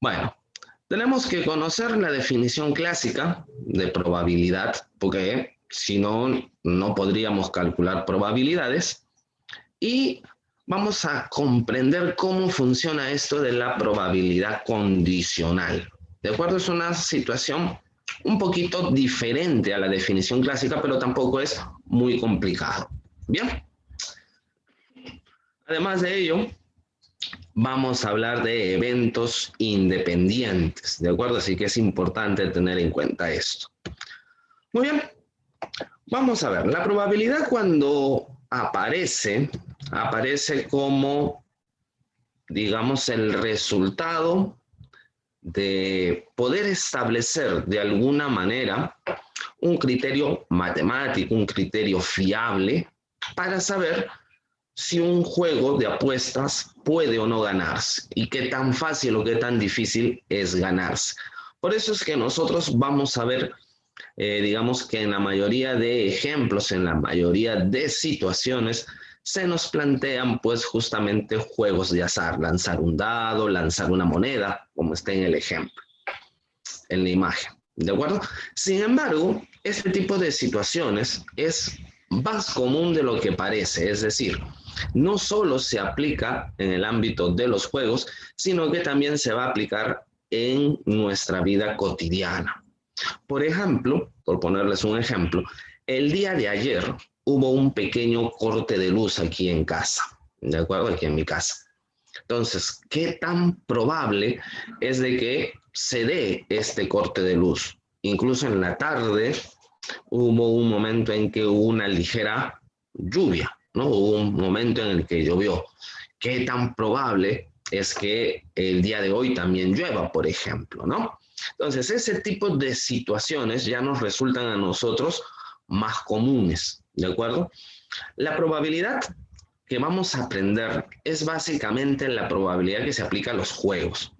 Bueno, tenemos que conocer la definición clásica de probabilidad, porque si no, no podríamos calcular probabilidades. Y vamos a comprender cómo funciona esto de la probabilidad condicional. ¿De acuerdo? Es una situación un poquito diferente a la definición clásica, pero tampoco es muy complicado. Bien. Además de ello, vamos a hablar de eventos independientes, ¿de acuerdo? Así que es importante tener en cuenta esto. Muy bien, vamos a ver, la probabilidad cuando aparece como, digamos, el resultado de poder establecer de alguna manera un criterio matemático, un criterio fiable para saber si un juego de apuestas puede o no ganarse y qué tan fácil o qué tan difícil es ganarse. Por eso es que nosotros vamos a ver, digamos que en la mayoría de ejemplos, en la mayoría de situaciones, se nos plantean pues justamente juegos de azar, lanzar un dado, lanzar una moneda, como está en el ejemplo, en la imagen. ¿De acuerdo? Sin embargo, este tipo de situaciones es más común de lo que parece, es decir, no solo se aplica en el ámbito de los juegos, sino que también se va a aplicar en nuestra vida cotidiana. Por ejemplo, por ponerles un ejemplo, el día de ayer hubo un pequeño corte de luz aquí en casa, ¿de acuerdo? Aquí en mi casa. Entonces, ¿qué tan probable es de que se dé este corte de luz? Incluso en la tarde hubo un momento en que hubo una ligera lluvia, ¿no? Hubo un momento en el que llovió. ¿Qué tan probable es que el día de hoy también llueva, por ejemplo, ¿no? Entonces, ese tipo de situaciones ya nos resultan a nosotros más comunes, ¿de acuerdo? La probabilidad que vamos a aprender es básicamente la probabilidad que se aplica a los juegos.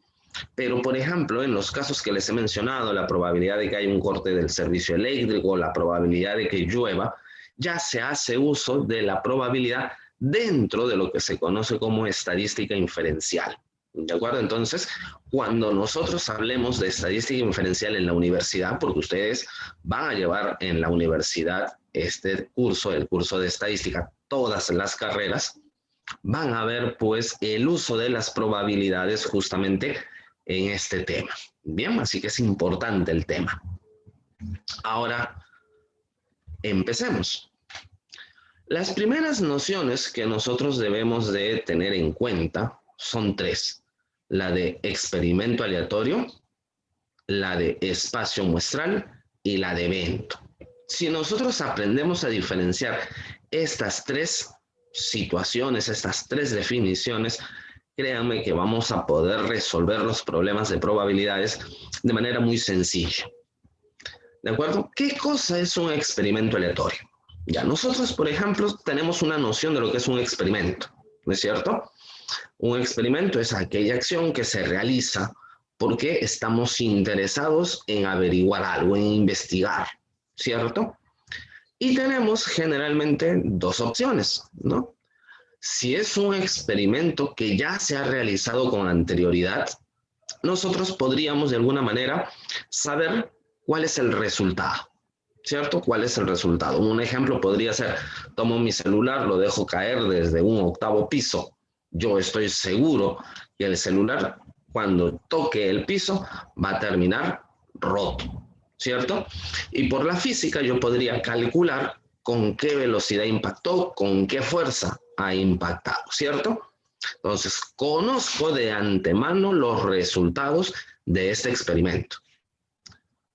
Pero, por ejemplo, en los casos que les he mencionado, la probabilidad de que haya un corte del servicio eléctrico, la probabilidad de que llueva, ya se hace uso de la probabilidad dentro de lo que se conoce como estadística inferencial. ¿De acuerdo? Entonces, cuando nosotros hablemos de estadística inferencial en la universidad, porque ustedes van a llevar en la universidad este curso, el curso de estadística, todas las carreras, van a ver pues el uso de las probabilidades justamente en este tema. Bien, así que es importante el tema. Ahora, empecemos. Las primeras nociones que nosotros debemos de tener en cuenta son tres. La de experimento aleatorio, la de espacio muestral y la de evento. Si nosotros aprendemos a diferenciar estas tres situaciones, estas tres definiciones, créanme que vamos a poder resolver los problemas de probabilidades de manera muy sencilla. ¿De acuerdo? ¿Qué cosa es un experimento aleatorio? Ya, nosotros, por ejemplo, tenemos una noción de lo que es un experimento, ¿no es cierto? Un experimento es aquella acción que se realiza porque estamos interesados en averiguar algo, en investigar, ¿cierto? Y tenemos generalmente dos opciones, ¿no? Si es un experimento que ya se ha realizado con anterioridad, nosotros podríamos de alguna manera saber cuál es el resultado, ¿cierto? ¿Cuál es el resultado? Un ejemplo podría ser, tomo mi celular, lo dejo caer desde un octavo piso. Yo estoy seguro que el celular, cuando toque el piso, va a terminar roto, ¿cierto? Y por la física yo podría calcular con qué velocidad impactó, con qué fuerza ha impactado, ¿cierto? Entonces, conozco de antemano los resultados de este experimento.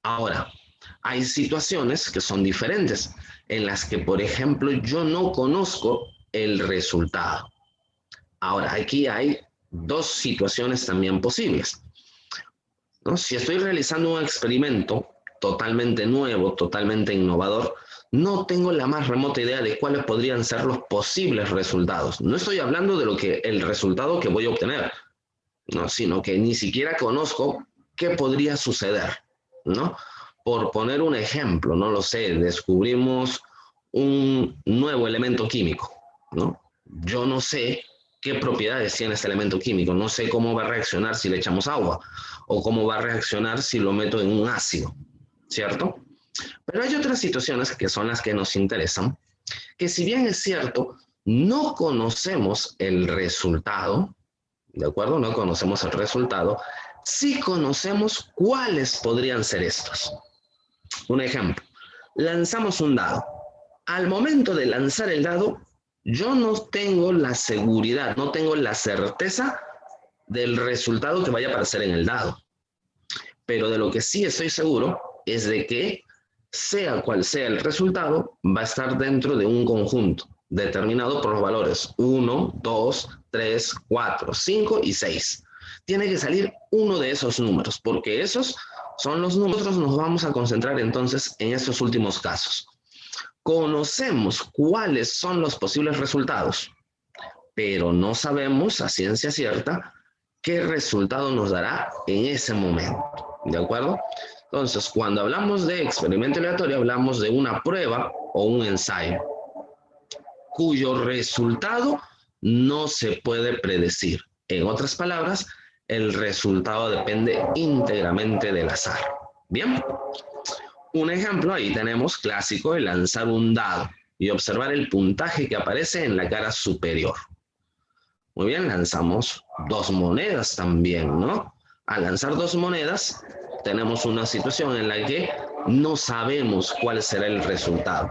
Ahora, hay situaciones que son diferentes, en las que, por ejemplo, yo no conozco el resultado. Ahora, aquí hay dos situaciones también posibles, ¿no? Si estoy realizando un experimento totalmente nuevo, totalmente innovador, no tengo la más remota idea de cuáles podrían ser los posibles resultados. No estoy hablando de el resultado que voy a obtener, ¿no? Sino que ni siquiera conozco qué podría suceder, ¿no? Por poner un ejemplo, no lo sé, descubrimos un nuevo elemento químico, ¿no? Yo no sé qué propiedades tiene este elemento químico. No sé cómo va a reaccionar si le echamos agua o cómo va a reaccionar si lo meto en un ácido, ¿cierto? Pero hay otras situaciones que son las que nos interesan, que si bien es cierto, no conocemos el resultado, ¿de acuerdo? No conocemos el resultado, sí conocemos cuáles podrían ser estos. Un ejemplo, lanzamos un dado. Al momento de lanzar el dado, yo no tengo la seguridad, no tengo la certeza del resultado que vaya a aparecer en el dado. Pero de lo que sí estoy seguro es de que, sea cual sea el resultado, va a estar dentro de un conjunto determinado por los valores 1, 2, 3, 4, 5 y 6. Tiene que salir uno de esos números, porque esos son los números. Nosotros nos vamos a concentrar entonces en estos últimos casos. Conocemos cuáles son los posibles resultados, pero no sabemos a ciencia cierta qué resultado nos dará en ese momento, ¿de acuerdo? Entonces, cuando hablamos de experimento aleatorio, hablamos de una prueba o un ensayo, cuyo resultado no se puede predecir. En otras palabras, el resultado depende íntegramente del azar. Bien, un ejemplo ahí tenemos clásico de lanzar un dado y observar el puntaje que aparece en la cara superior. Muy bien, lanzamos 2 monedas también, ¿no? Al lanzar 2 monedas, tenemos una situación en la que no sabemos cuál será el resultado.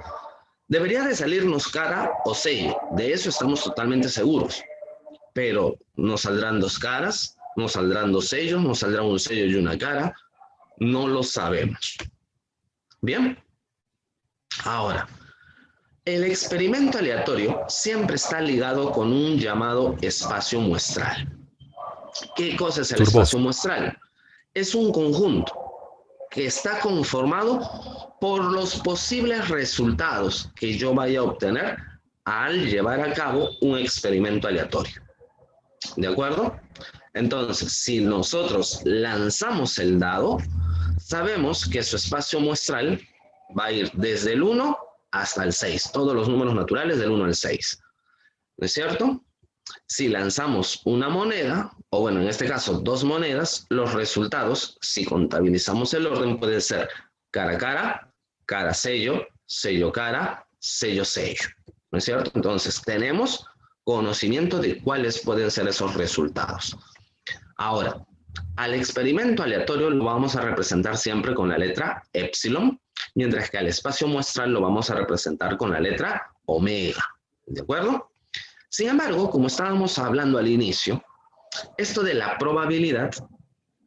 Debería de salirnos cara o sello, de eso estamos totalmente seguros. Pero nos saldrán 2 caras, nos saldrán 2 sellos, nos saldrá un sello y una cara, no lo sabemos. Bien, ahora, el experimento aleatorio siempre está ligado con un llamado espacio muestral. ¿Qué cosa es el espacio muestral? Es un conjunto que está conformado por los posibles resultados que yo vaya a obtener al llevar a cabo un experimento aleatorio. ¿De acuerdo? Entonces, si nosotros lanzamos el dado, sabemos que su espacio muestral va a ir desde el 1 hasta el 6, todos los números naturales del 1 al 6. ¿No es cierto? Si lanzamos una moneda, o bueno, en este caso 2 monedas, los resultados, si contabilizamos el orden, pueden ser cara cara, cara sello, sello cara, sello sello. ¿No es cierto? Entonces tenemos conocimiento de cuáles pueden ser esos resultados. Ahora, al experimento aleatorio lo vamos a representar siempre con la letra epsilon, mientras que al espacio muestral lo vamos a representar con la letra omega. ¿De acuerdo? Sin embargo, como estábamos hablando al inicio, esto de la probabilidad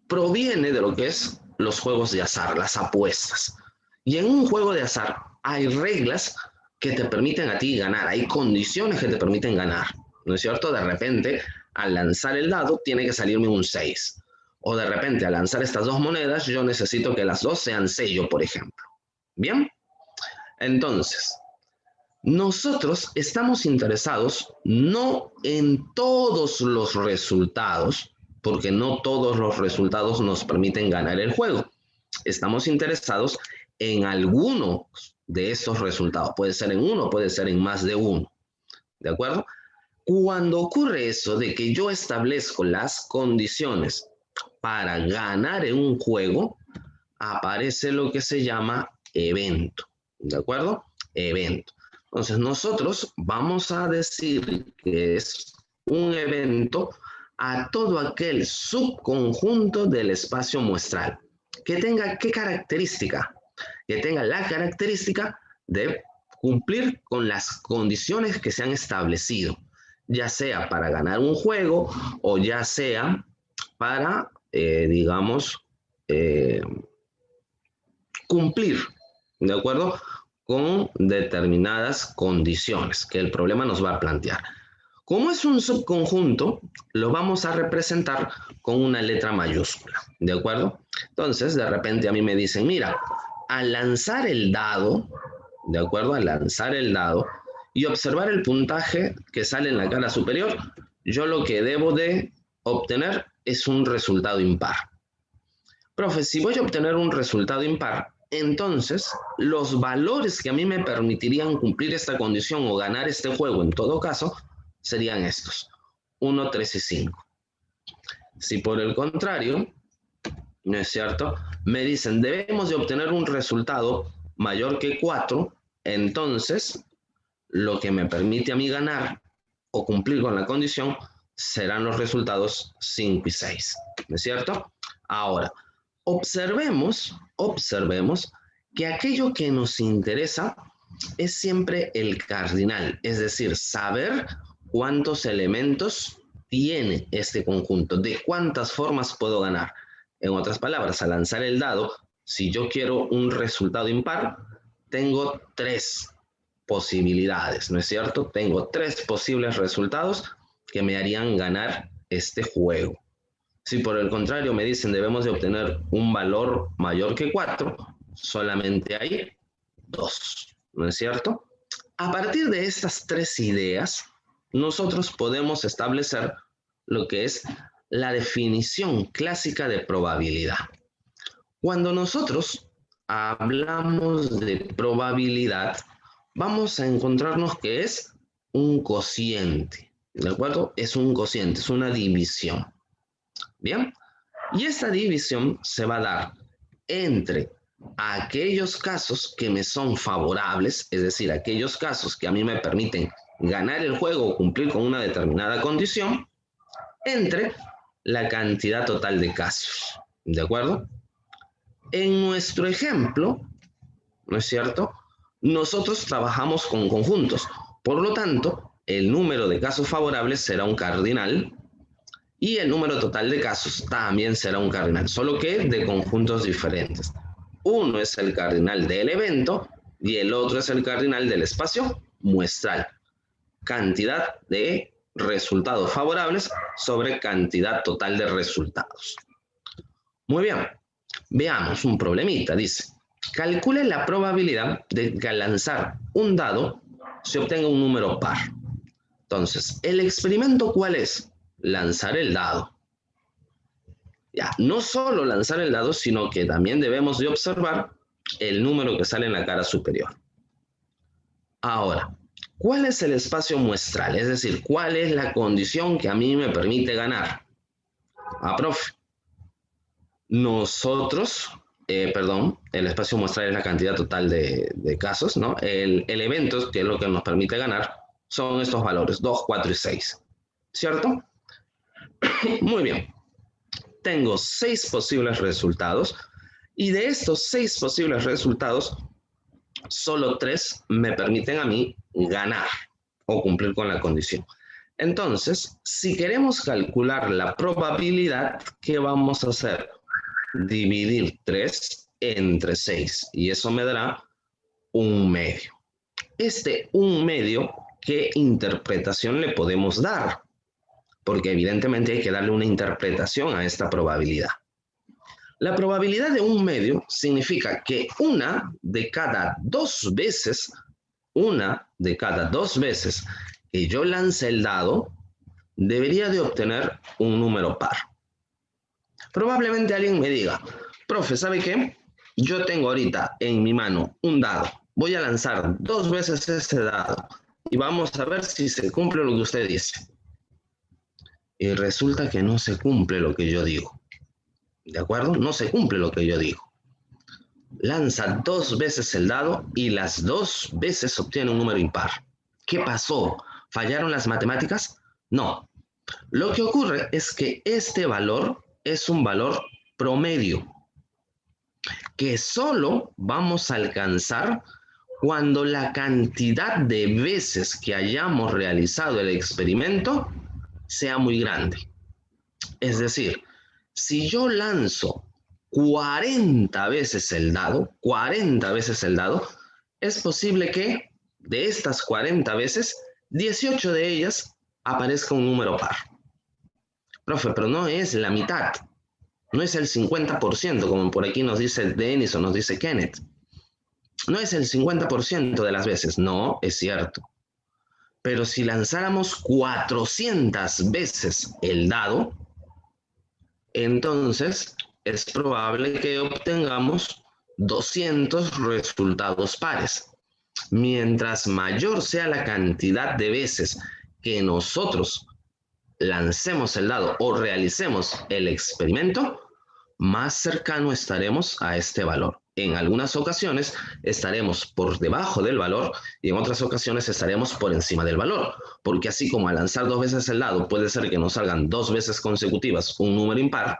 proviene de lo que es los juegos de azar, las apuestas. Y en un juego de azar hay reglas que te permiten a ti ganar, hay condiciones que te permiten ganar. ¿No es cierto? De repente, al lanzar el dado, tiene que salirme un 6. O de repente, al lanzar estas 2 monedas, yo necesito que las 2 sean sello, por ejemplo. ¿Bien? Entonces, nosotros estamos interesados no en todos los resultados, porque no todos los resultados nos permiten ganar el juego. Estamos interesados en algunos de esos resultados. Puede ser en uno, puede ser en más de uno. ¿De acuerdo? Cuando ocurre eso de que yo establezco las condiciones para ganar en un juego, aparece lo que se llama evento. ¿De acuerdo? Evento. Entonces nosotros vamos a decir que es un evento a todo aquel subconjunto del espacio muestral. Que tenga, ¿qué característica? Que tenga la característica de cumplir con las condiciones que se han establecido, ya sea para ganar un juego o ya sea para, cumplir, ¿de acuerdo?, con determinadas condiciones que el problema nos va a plantear. Como es un subconjunto, lo vamos a representar con una letra mayúscula, ¿de acuerdo? Entonces, de repente a mí me dicen, mira, al lanzar el dado, ¿de acuerdo? Al lanzar el dado y observar el puntaje que sale en la cara superior, yo lo que debo de obtener es un resultado impar. Profe, si voy a obtener un resultado impar, entonces los valores que a mí me permitirían cumplir esta condición o ganar este juego en todo caso serían estos. 1, 3 y 5. Si por el contrario, ¿no es cierto?, me dicen debemos de obtener un resultado mayor que 4, entonces lo que me permite a mí ganar o cumplir con la condición serán los resultados 5 y 6, ¿no es cierto? Ahora, observemos que aquello que nos interesa es siempre el cardinal, es decir, saber cuántos elementos tiene este conjunto, de cuántas formas puedo ganar. En otras palabras, al lanzar el dado, si yo quiero un resultado impar, tengo 3 posibilidades, ¿no es cierto? Tengo 3 posibles resultados que me harían ganar este juego. Si por el contrario me dicen debemos de obtener un valor mayor que 4, solamente hay 2, ¿no es cierto? A partir de estas 3 ideas, nosotros podemos establecer lo que es la definición clásica de probabilidad. Cuando nosotros hablamos de probabilidad, vamos a encontrarnos que es un cociente, ¿de acuerdo? Es un cociente, es una división. Bien, y esta división se va a dar entre aquellos casos que me son favorables, es decir, aquellos casos que a mí me permiten ganar el juego o cumplir con una determinada condición, entre la cantidad total de casos, ¿de acuerdo? En nuestro ejemplo, ¿no es cierto?, nosotros trabajamos con conjuntos, por lo tanto, el número de casos favorables será un cardinal y el número total de casos también será un cardinal, solo que de conjuntos diferentes. Uno es el cardinal del evento y el otro es el cardinal del espacio muestral. Cantidad de resultados favorables sobre cantidad total de resultados. Muy bien, veamos un problemita. Dice, calcule la probabilidad de que al lanzar un dado se obtenga un número par. Entonces, ¿el experimento cuál es? Lanzar el dado. Ya, no solo lanzar el dado, sino que también debemos de observar el número que sale en la cara superior. Ahora, ¿cuál es el espacio muestral? Es decir, ¿cuál es la condición que a mí me permite ganar? Profe, nosotros, el espacio muestral es la cantidad total de casos, ¿no? El evento, que es lo que nos permite ganar, son estos valores, 2, 4 y 6, ¿cierto? Muy bien. Tengo 6 posibles resultados y de estos 6 posibles resultados, solo 3 me permiten a mí ganar o cumplir con la condición. Entonces, si queremos calcular la probabilidad, ¿qué vamos a hacer? Dividir 3 entre 6 y eso me dará 1/2. Este 1/2, ¿qué interpretación le podemos dar? Porque evidentemente hay que darle una interpretación a esta probabilidad. La probabilidad de 1/2 significa que una de cada dos veces que yo lance el dado, debería de obtener un número par. Probablemente alguien me diga, profe, ¿sabe qué? Yo tengo ahorita en mi mano un dado. Voy a lanzar 2 veces ese dado y vamos a ver si se cumple lo que usted dice. Y resulta que no se cumple lo que yo digo. ¿De acuerdo? No se cumple lo que yo digo. Lanza 2 veces el dado y las 2 veces obtiene un número impar. ¿Qué pasó? ¿Fallaron las matemáticas? No. Lo que ocurre es que este valor es un valor promedio que solo vamos a alcanzar cuando la cantidad de veces que hayamos realizado el experimento sea muy grande. Es decir, si yo lanzo 40 veces el dado, es posible que de estas 40 veces, 18 de ellas aparezca un número par. Profe, pero no es la mitad, no es el 50%, como por aquí nos dice Dennis o nos dice Kenneth. No es el 50% de las veces, no, es cierto. Pero si lanzáramos 400 veces el dado, entonces es probable que obtengamos 200 resultados pares. Mientras mayor sea la cantidad de veces que nosotros lancemos el dado o realicemos el experimento, más cercano estaremos a este valor. En algunas ocasiones estaremos por debajo del valor y en otras ocasiones estaremos por encima del valor, porque así como al lanzar 2 veces el dado puede ser que nos salgan 2 veces consecutivas un número impar,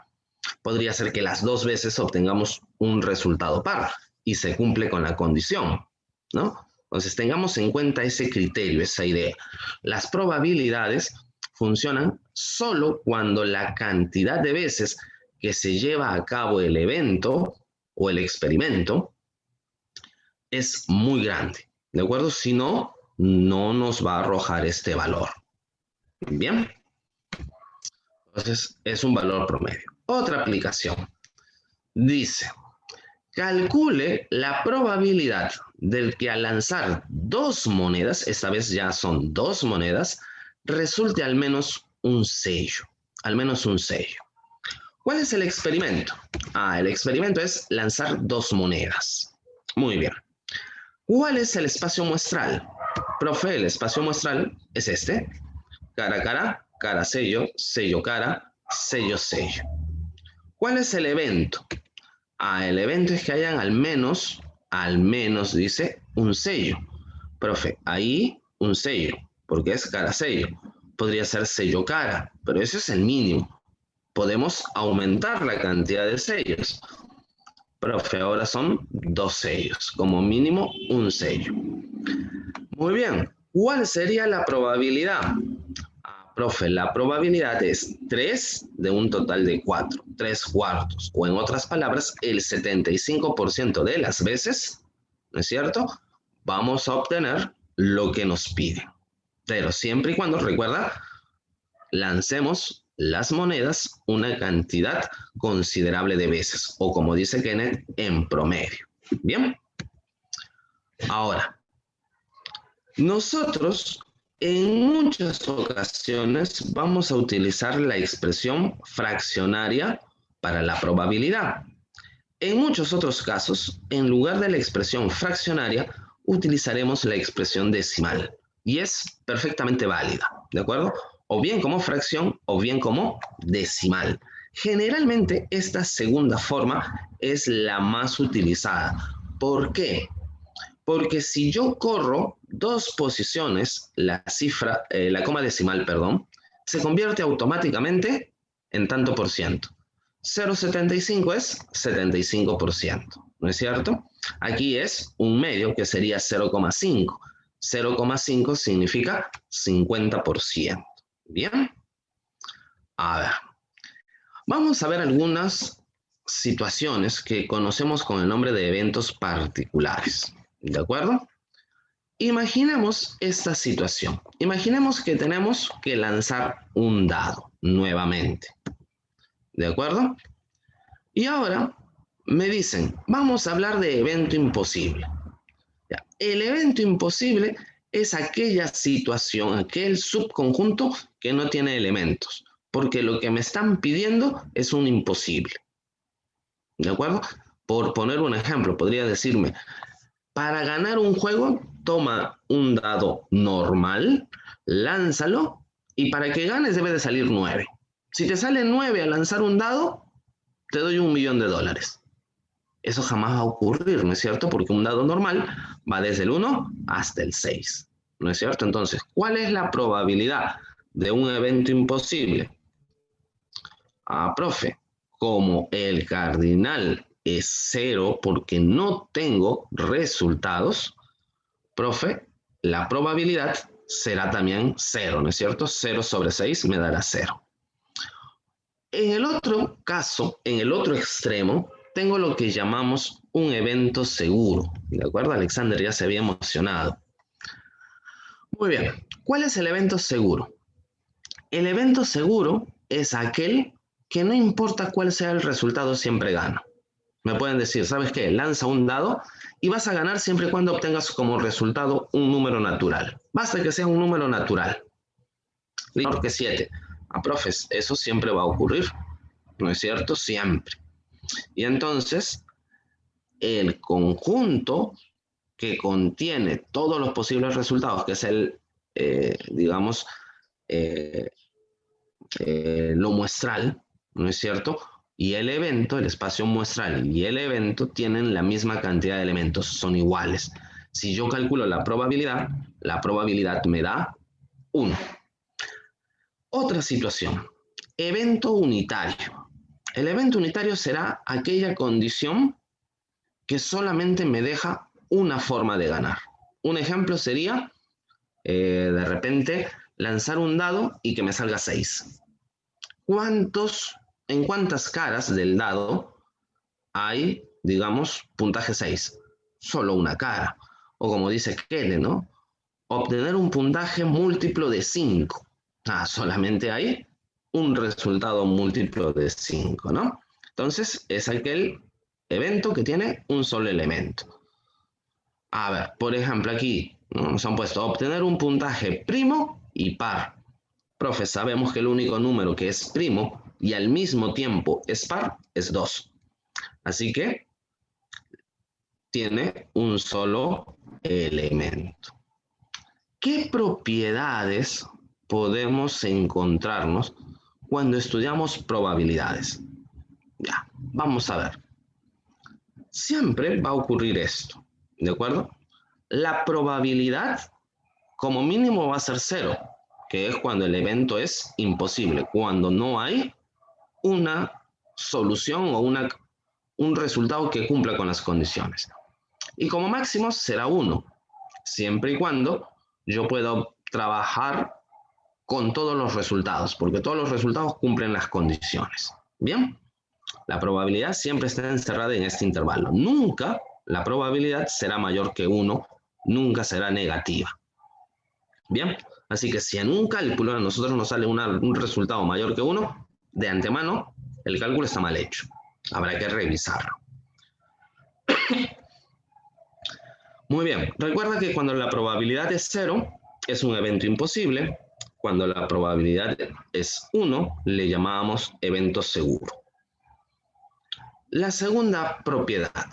podría ser que las 2 veces obtengamos un resultado par y se cumple con la condición, ¿no? Entonces tengamos en cuenta ese criterio, esa idea. Las probabilidades funcionan solo cuando la cantidad de veces que se lleva a cabo el evento o el experimento es muy grande, ¿de acuerdo? Si no, no nos va a arrojar este valor. Bien. Entonces, es un valor promedio. Otra aplicación. Dice, calcule la probabilidad del que al lanzar 2 monedas, esta vez ya son 2 monedas, resulte al menos un sello. Al menos un sello. ¿Cuál es el experimento? El experimento es lanzar 2 monedas. Muy bien. ¿Cuál es el espacio muestral? Profe, el espacio muestral es este. Cara a cara, cara sello, sello cara, sello sello. ¿Cuál es el evento? El evento es que hayan al menos dice un sello. Profe, ahí un sello, porque es cara sello. Podría ser sello cara, pero ese es el mínimo. Podemos aumentar la cantidad de sellos. Profe, ahora son 2 sellos, como mínimo un sello. Muy bien, ¿cuál sería la probabilidad? Profe, la probabilidad es 3 de un total de 4, 3 cuartos, o en otras palabras, el 75% de las veces, ¿no es cierto? Vamos a obtener lo que nos piden. Pero siempre y cuando, recuerda, lancemos las monedas una cantidad considerable de veces, o como dice Kenneth, en promedio. Bien. Ahora, nosotros en muchas ocasiones vamos a utilizar la expresión fraccionaria para la probabilidad. En muchos otros casos, en lugar de la expresión fraccionaria, utilizaremos la expresión decimal y es perfectamente válida, ¿de acuerdo? O bien como fracción o bien como decimal. Generalmente esta segunda forma es la más utilizada. ¿Por qué? Porque si yo corro 2 posiciones, la coma decimal, perdón, se convierte automáticamente en tanto por ciento. 0,75 es 75%, ¿no es cierto? Aquí es un medio que sería 0,5. 0,5 significa 50%. Bien. A ver. Vamos a ver algunas situaciones que conocemos con el nombre de eventos particulares. ¿De acuerdo? Imaginemos esta situación. Imaginemos que tenemos que lanzar un dado nuevamente. ¿De acuerdo? Y ahora me dicen, vamos a hablar de evento imposible. Ya, el evento imposible es aquella situación, aquel subconjunto que no tiene elementos, porque lo que me están pidiendo es un imposible. ¿De acuerdo? Por poner un ejemplo, podría decirme, para ganar un juego, toma un dado normal, lánzalo, y para que ganes debe de salir 9. Si te sale 9 al lanzar un dado, te doy $1.000.000. Eso jamás va a ocurrir, ¿no es cierto? Porque un dado normal va desde el 1 hasta el 6, ¿no es cierto? Entonces, ¿cuál es la probabilidad de un evento imposible? Profe, como el cardinal es 0 porque no tengo resultados, profe, la probabilidad será también 0, ¿no es cierto? 0 sobre 6 me dará 0. En el otro caso, en el otro extremo, tengo lo que llamamos un evento seguro. ¿De acuerdo? Alexander ya se había emocionado. Muy bien. ¿Cuál es el evento seguro? El evento seguro es aquel que no importa cuál sea el resultado, siempre gana. Me pueden decir, ¿sabes qué? Lanza un dado y vas a ganar siempre y cuando obtengas como resultado un número natural. Basta que sea un número natural. Menor que 7. Profes, eso siempre va a ocurrir. ¿No es cierto? Siempre. Y entonces, el conjunto que contiene todos los posibles resultados, que es el, digamos, lo muestral, ¿no es cierto? Y el evento, el espacio muestral y el evento tienen la misma cantidad de elementos, son iguales. Si yo calculo la probabilidad me da 1. Otra situación, evento unitario. El evento unitario será aquella condición que solamente me deja una forma de ganar. Un ejemplo sería, de repente, lanzar un dado y que me salga 6. ¿En cuántas caras del dado hay, digamos, puntaje 6? Solo una cara. O como dice Kele, ¿no? Obtener un puntaje múltiplo de 5. Solamente hay un resultado múltiplo de 5, ¿no? Entonces, es aquel evento que tiene un solo elemento. A ver, por ejemplo, aquí, ¿no?, nos han puesto obtener un puntaje primo y par. Profe, sabemos que el único número que es primo y al mismo tiempo es par es 2. Así que tiene un solo elemento. ¿Qué propiedades podemos encontrarnos cuando estudiamos probabilidades? Ya, vamos a ver. Siempre va a ocurrir esto, ¿de acuerdo? La probabilidad como mínimo va a ser 0, que es cuando el evento es imposible, cuando no hay una solución o un resultado que cumpla con las condiciones. Y como máximo será 1, siempre y cuando yo pueda trabajar con todos los resultados, porque todos los resultados cumplen las condiciones. ¿Bien? La probabilidad siempre está encerrada en este intervalo. Nunca la probabilidad será mayor que 1, nunca será negativa. Bien, así que si en un cálculo a nosotros nos sale un resultado mayor que 1, de antemano el cálculo está mal hecho. Habrá que revisarlo. Muy bien, recuerda que cuando la probabilidad es 0, es un evento imposible. Cuando la probabilidad es 1, le llamamos evento seguro. La segunda propiedad.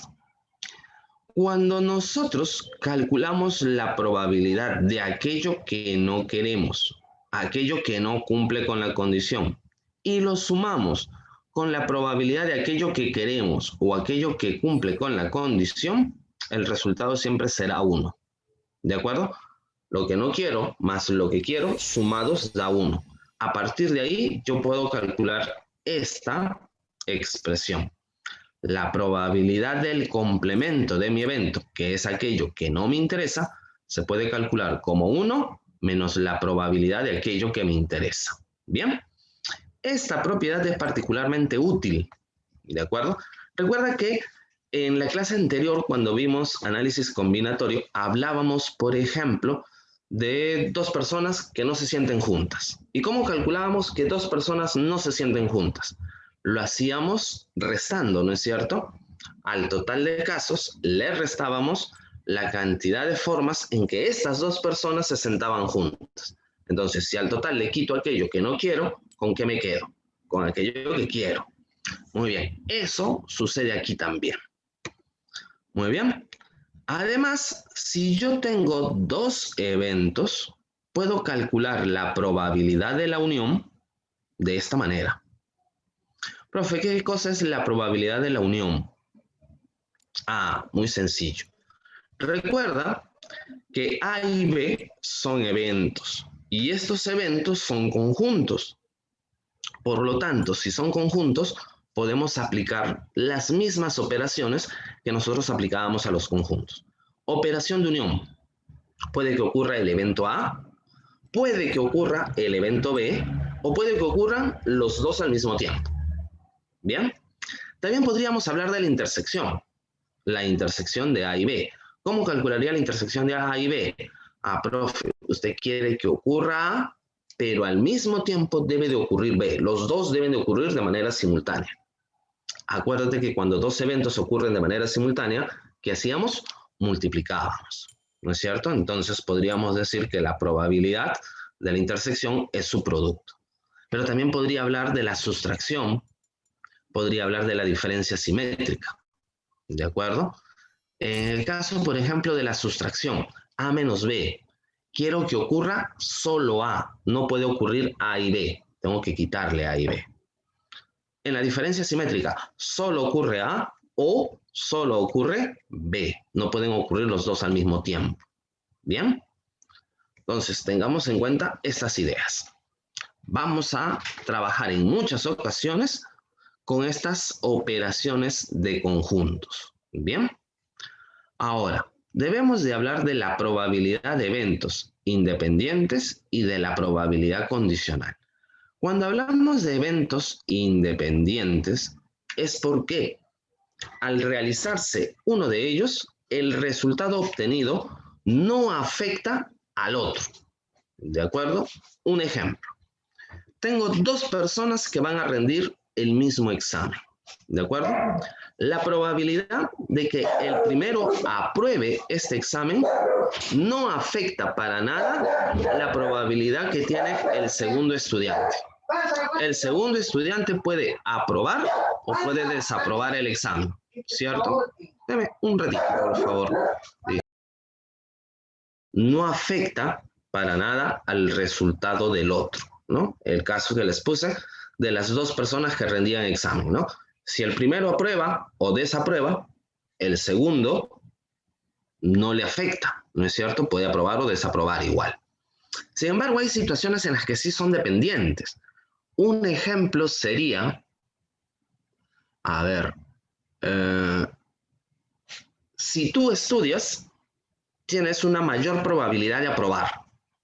Cuando nosotros calculamos la probabilidad de aquello que no queremos, aquello que no cumple con la condición, y lo sumamos con la probabilidad de aquello que queremos o aquello que cumple con la condición, el resultado siempre será 1. ¿De acuerdo? Lo que no quiero más lo que quiero sumados da 1. A partir de ahí yo puedo calcular esta expresión. La probabilidad del complemento de mi evento, que es aquello que no me interesa, se puede calcular como 1 menos la probabilidad de aquello que me interesa. ¿Bien? Esta propiedad es particularmente útil, ¿de acuerdo? Recuerda que en la clase anterior, cuando vimos análisis combinatorio, hablábamos, por ejemplo, de 2 personas que no se sienten juntas. ¿Y cómo calculábamos que 2 personas no se sienten juntas? Lo hacíamos restando, ¿no es cierto? Al total de casos le restábamos la cantidad de formas en que estas 2 personas se sentaban juntas. Entonces, si al total le quito aquello que no quiero, ¿con qué me quedo? Con aquello que quiero. Muy bien, eso sucede aquí también. Muy bien. Además, si yo tengo 2 eventos, puedo calcular la probabilidad de la unión de esta manera. Profe, ¿qué cosa es la probabilidad de la unión? Muy sencillo. Recuerda que A y B son eventos y estos eventos son conjuntos. Por lo tanto, si son conjuntos, podemos aplicar las mismas operaciones que nosotros aplicábamos a los conjuntos. Operación de unión. Puede que ocurra el evento A, puede que ocurra el evento B o puede que ocurran los 2 al mismo tiempo. ¿Bien? También podríamos hablar de la intersección de A y B. ¿Cómo calcularía la intersección de A y B? Profe, usted quiere que ocurra A, pero al mismo tiempo debe de ocurrir B. Los 2 deben de ocurrir de manera simultánea. Acuérdate que cuando 2 eventos ocurren de manera simultánea, ¿qué hacíamos? Multiplicábamos, ¿no es cierto? Entonces podríamos decir que la probabilidad de la intersección es su producto. Pero también podría hablar de la sustracción, podría hablar de la diferencia simétrica, ¿de acuerdo? En el caso, por ejemplo, de la sustracción, A menos B, quiero que ocurra solo A, no puede ocurrir A y B. tengo que quitarle A y B. En la diferencia simétrica, solo ocurre A o solo ocurre B. No pueden ocurrir los dos al mismo tiempo. ¿Bien? Entonces, tengamos en cuenta estas ideas. Vamos a trabajar en muchas ocasiones con estas operaciones de conjuntos. ¿Bien? Ahora, debemos de hablar de la probabilidad de eventos independientes y de la probabilidad condicional. Cuando hablamos de eventos independientes, es porque al realizarse uno de ellos, el resultado obtenido no afecta al otro. ¿De acuerdo? Un ejemplo. Tengo dos personas que van a rendir el mismo examen. ¿De acuerdo? La probabilidad de que el primero apruebe este examen no afecta para nada la probabilidad que tiene el segundo estudiante. El segundo estudiante puede aprobar o puede desaprobar el examen, ¿cierto? Deme un ratito, por favor. No afecta para nada al resultado del otro, ¿no? El caso que les puse de las dos personas que rendían examen, ¿no? Si el primero aprueba o desaprueba, el segundo no le afecta, ¿no es cierto? Puede aprobar o desaprobar igual. Sin embargo, hay situaciones en las que sí son dependientes. Un ejemplo sería, a ver, si tú estudias, tienes una mayor probabilidad de aprobar,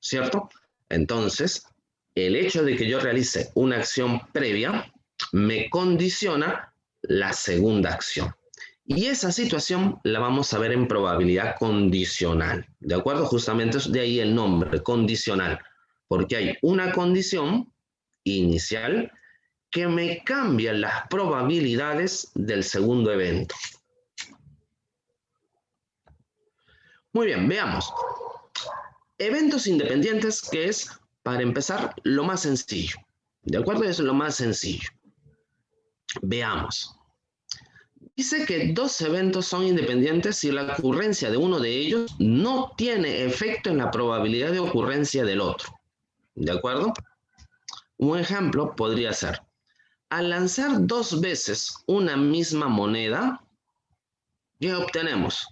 ¿cierto? Entonces, el hecho de que yo realice una acción previa me condiciona la segunda acción. Y esa situación la vamos a ver en probabilidad condicional, ¿de acuerdo? Justamente de ahí el nombre, condicional, porque hay una condición inicial que me cambia las probabilidades del segundo evento. Muy bien, veamos. Eventos independientes, que es, para empezar, lo más sencillo. ¿De acuerdo? Es lo más sencillo. Veamos. Dice que dos eventos son independientes si la ocurrencia de uno de ellos no tiene efecto en la probabilidad de ocurrencia del otro. ¿De acuerdo? Un ejemplo podría ser, al lanzar dos veces una misma moneda, ¿qué obtenemos?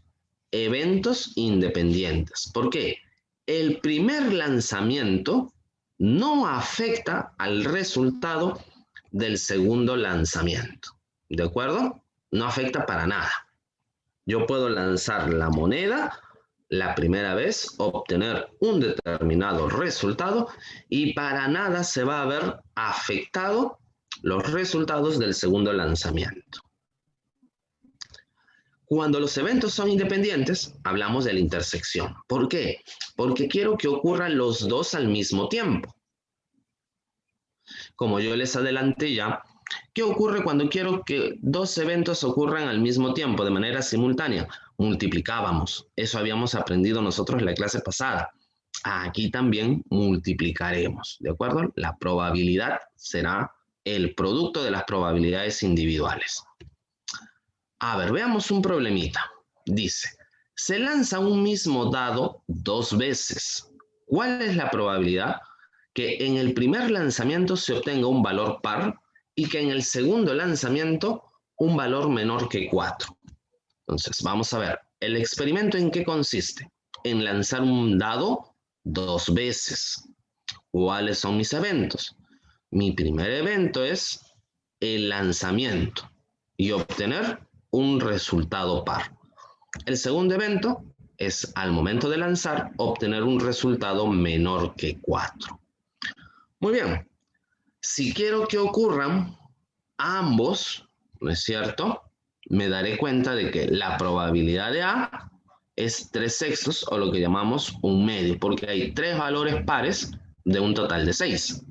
Eventos independientes. ¿Por qué? El primer lanzamiento no afecta al resultado del segundo lanzamiento. ¿De acuerdo? No afecta para nada. Yo puedo lanzar la moneda la primera vez, obtener un determinado resultado y para nada se va a ver afectado los resultados del segundo lanzamiento. Cuando los eventos son independientes, hablamos de la intersección. ¿Por qué? Porque quiero que ocurran los dos al mismo tiempo. Como yo les adelanté ya, ¿qué ocurre cuando quiero que dos eventos ocurran al mismo tiempo, de manera simultánea? Multiplicábamos. Eso habíamos aprendido nosotros en la clase pasada. Aquí también multiplicaremos, ¿de acuerdo? La probabilidad será el producto de las probabilidades individuales. A ver, veamos un problemita. Dice, se lanza un mismo dado dos veces. ¿Cuál es la probabilidad que en el primer lanzamiento se obtenga un valor par y que en el segundo lanzamiento un valor menor que 4? Entonces, vamos a ver, ¿el experimento en qué consiste? En lanzar un dado dos veces. ¿Cuáles son mis eventos? Mi primer evento es el lanzamiento y obtener un resultado par. El segundo evento es, al momento de lanzar, obtener un resultado menor que 4. Muy bien. Si quiero que ocurran ambos, ¿no es cierto? Me daré cuenta de que la probabilidad de A es 3/6 o lo que llamamos un medio, porque hay tres valores pares de un total de 6.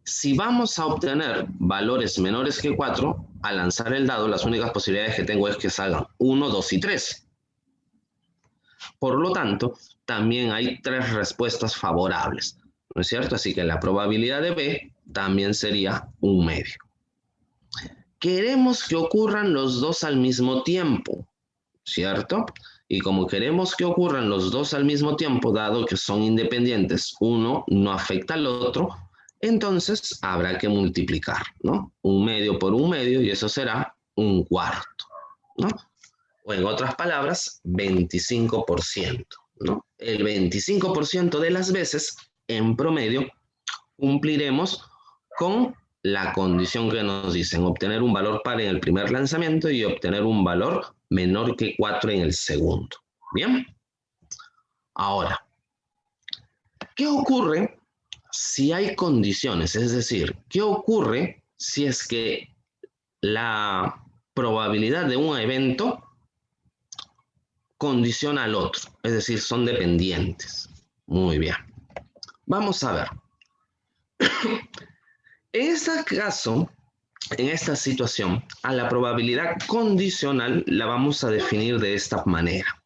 Si vamos a obtener valores menores que 4, al lanzar el dado, las únicas posibilidades que tengo es que salgan 1, 2 y 3. Por lo tanto, también hay tres respuestas favorables, ¿no es cierto? Así que la probabilidad de B también sería un medio. Queremos que ocurran los dos al mismo tiempo, ¿cierto? Y como queremos que ocurran los dos al mismo tiempo, dado que son independientes, uno no afecta al otro, entonces habrá que multiplicar, ¿no? 1/2 por 1/2 y eso será 1/4, ¿no? O en otras palabras, 25%, ¿no? El 25% de las veces, en promedio, cumpliremos con la condición que nos dicen, obtener un valor par en el primer lanzamiento y obtener un valor menor que 4 en el segundo. ¿Bien? Ahora, ¿qué ocurre si hay condiciones? Es decir, ¿qué ocurre si es que la probabilidad de un evento condiciona al otro? Es decir, son dependientes. Muy bien. Vamos a ver. En este caso, en esta situación, a la probabilidad condicional la vamos a definir de esta manera.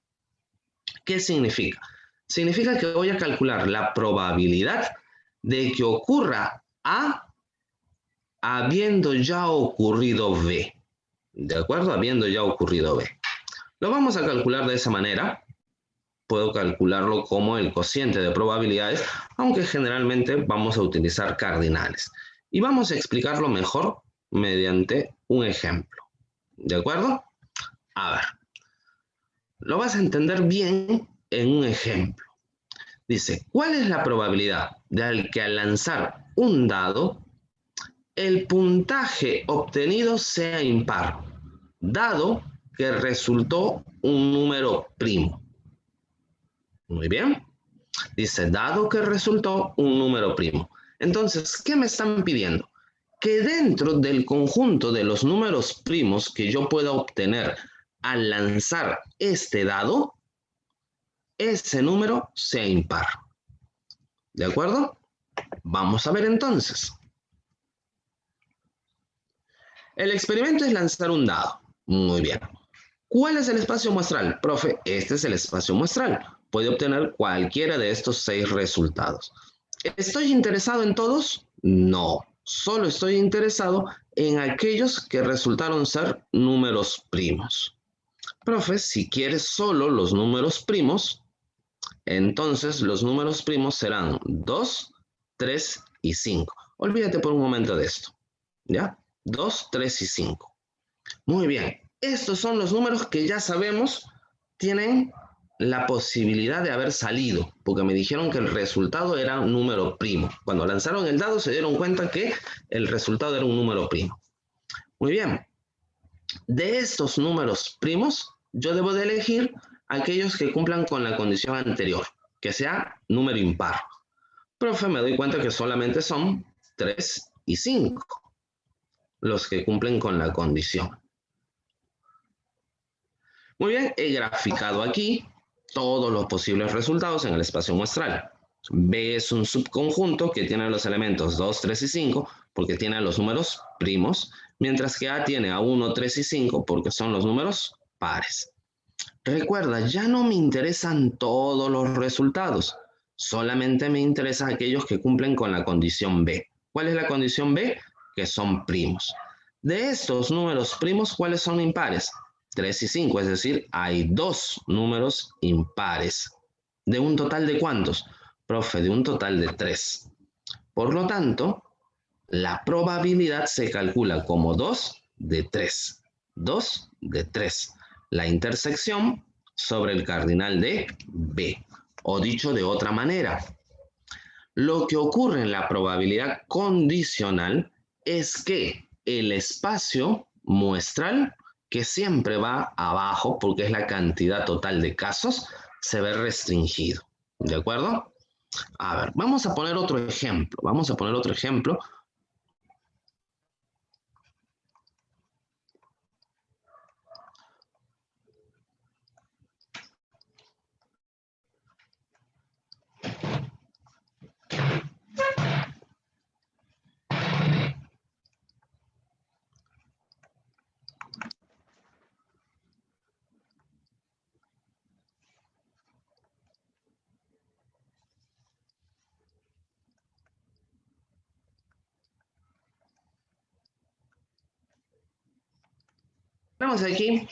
¿Qué significa? Significa que voy a calcular la probabilidad de que ocurra A habiendo ya ocurrido B. ¿De acuerdo? Habiendo ya ocurrido B. Lo vamos a calcular de esa manera. Puedo calcularlo como el cociente de probabilidades, aunque generalmente vamos a utilizar cardinales. Y vamos a explicarlo mejor mediante un ejemplo. ¿De acuerdo? A ver. Lo vas a entender bien en un ejemplo. Dice, ¿cuál es la probabilidad de que al lanzar un dado, el puntaje obtenido sea impar, dado que resultó un número primo? Muy bien. Dice, dado que resultó un número primo. Entonces, ¿qué me están pidiendo? Que dentro del conjunto de los números primos que yo pueda obtener al lanzar este dado, ese número sea impar. ¿De acuerdo? Vamos a ver entonces. El experimento es lanzar un dado. Muy bien. ¿Cuál es el espacio muestral? Profe, este es el espacio muestral. Puede obtener cualquiera de estos 6 resultados. ¿Estoy interesado en todos? No. Solo estoy interesado en aquellos que resultaron ser números primos. Profe, si quieres solo los números primos, entonces los números primos serán 2, 3 y 5. Olvídate por un momento de esto. ¿Ya? 2, 3 y 5. Muy bien. Estos son los números que ya sabemos tienen la posibilidad de haber salido, porque me dijeron que el resultado era un número primo. Cuando lanzaron el dado se dieron cuenta que el resultado era un número primo. Muy bien. De estos números primos, yo debo de elegir aquellos que cumplan con la condición anterior, que sea número impar. Profe, me doy cuenta que solamente son 3 y 5 los que cumplen con la condición. Muy bien, he graficado aquí todos los posibles resultados en el espacio muestral. B es un subconjunto que tiene los elementos 2, 3 y 5 porque tiene los números primos, mientras que A tiene a 1, 3 y 5 porque son los números pares. Recuerda, ya no me interesan todos los resultados, solamente me interesan aquellos que cumplen con la condición B. ¿Cuál es la condición B? Que son primos. De estos números primos, ¿cuáles son impares? 3 y 5, es decir, hay 2 números impares. ¿De un total de cuántos? Profe, de un total de 3. Por lo tanto, la probabilidad se calcula como 2 de 3. 2 de 3. La intersección sobre el cardinal de B. O dicho de otra manera, lo que ocurre en la probabilidad condicional es que el espacio muestral, que siempre va abajo porque es la cantidad total de casos, se ve restringido. ¿De acuerdo? A ver, vamos a poner otro ejemplo. Vamos a poner otro ejemplo. Tenemos aquí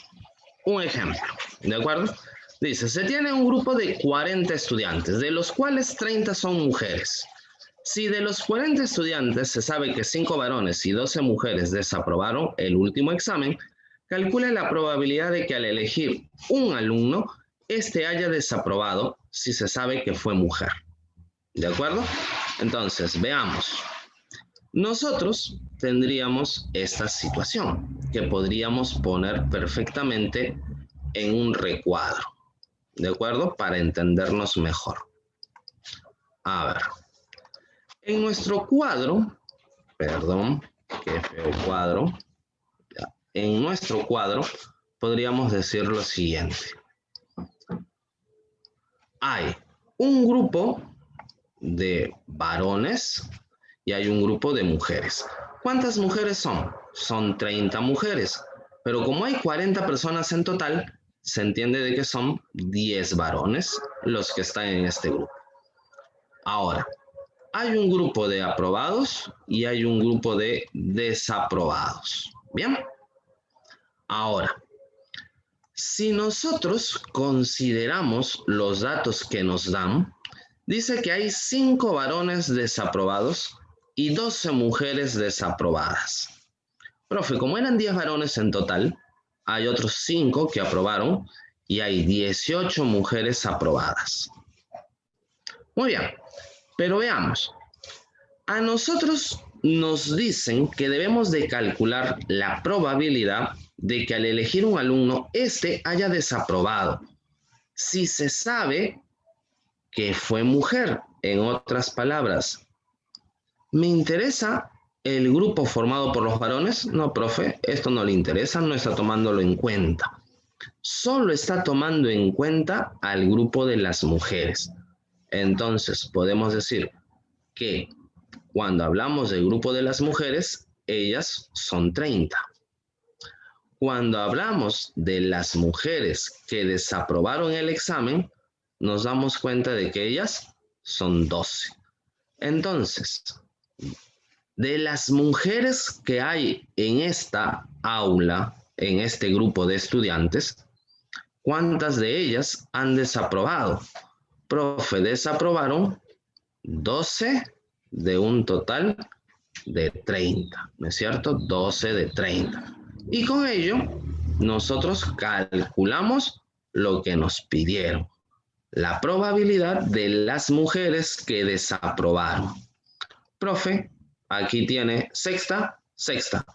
un ejemplo, ¿de acuerdo? Dice, se tiene un grupo de 40 estudiantes, de los cuales 30 son mujeres. Si de los 40 estudiantes se sabe que 5 varones y 12 mujeres desaprobaron el último examen, calcule la probabilidad de que al elegir un alumno, este haya desaprobado si se sabe que fue mujer. ¿De acuerdo? Entonces, veamos. Nosotros tendríamos esta situación que podríamos poner perfectamente en un recuadro. ¿De acuerdo? Para entendernos mejor. A ver. En nuestro cuadro, perdón, qué feo cuadro. En nuestro cuadro podríamos decir lo siguiente. Hay un grupo de varones y hay un grupo de mujeres. ¿Cuántas mujeres son? Son 30 mujeres. Pero como hay 40 personas en total, se entiende de que son 10 varones los que están en este grupo. Ahora, hay un grupo de aprobados y hay un grupo de desaprobados. ¿Bien? Ahora, si nosotros consideramos los datos que nos dan, dice que hay 5 varones desaprobados y 12 mujeres desaprobadas. Profe, como eran 10 varones en total, hay otros 5 que aprobaron y hay 18 mujeres aprobadas. Muy bien, pero veamos. A nosotros nos dicen que debemos de calcular la probabilidad de que al elegir un alumno, éste haya desaprobado. Si se sabe que fue mujer, en otras palabras, ¿me interesa el grupo formado por los varones? No, profe, esto no le interesa, no está tomándolo en cuenta. Solo está tomando en cuenta al grupo de las mujeres. Entonces, podemos decir que cuando hablamos del grupo de las mujeres, ellas son 30. Cuando hablamos de las mujeres que desaprobaron el examen, nos damos cuenta de que ellas son 12. Entonces, de las mujeres que hay en esta aula, en este grupo de estudiantes, ¿cuántas de ellas han desaprobado? Profe, desaprobaron 12 de un total de 30, ¿no es cierto? 12 de 30. Y con ello, nosotros calculamos lo que nos pidieron. La probabilidad de las mujeres que desaprobaron. Profe, aquí tiene sexta, sexta.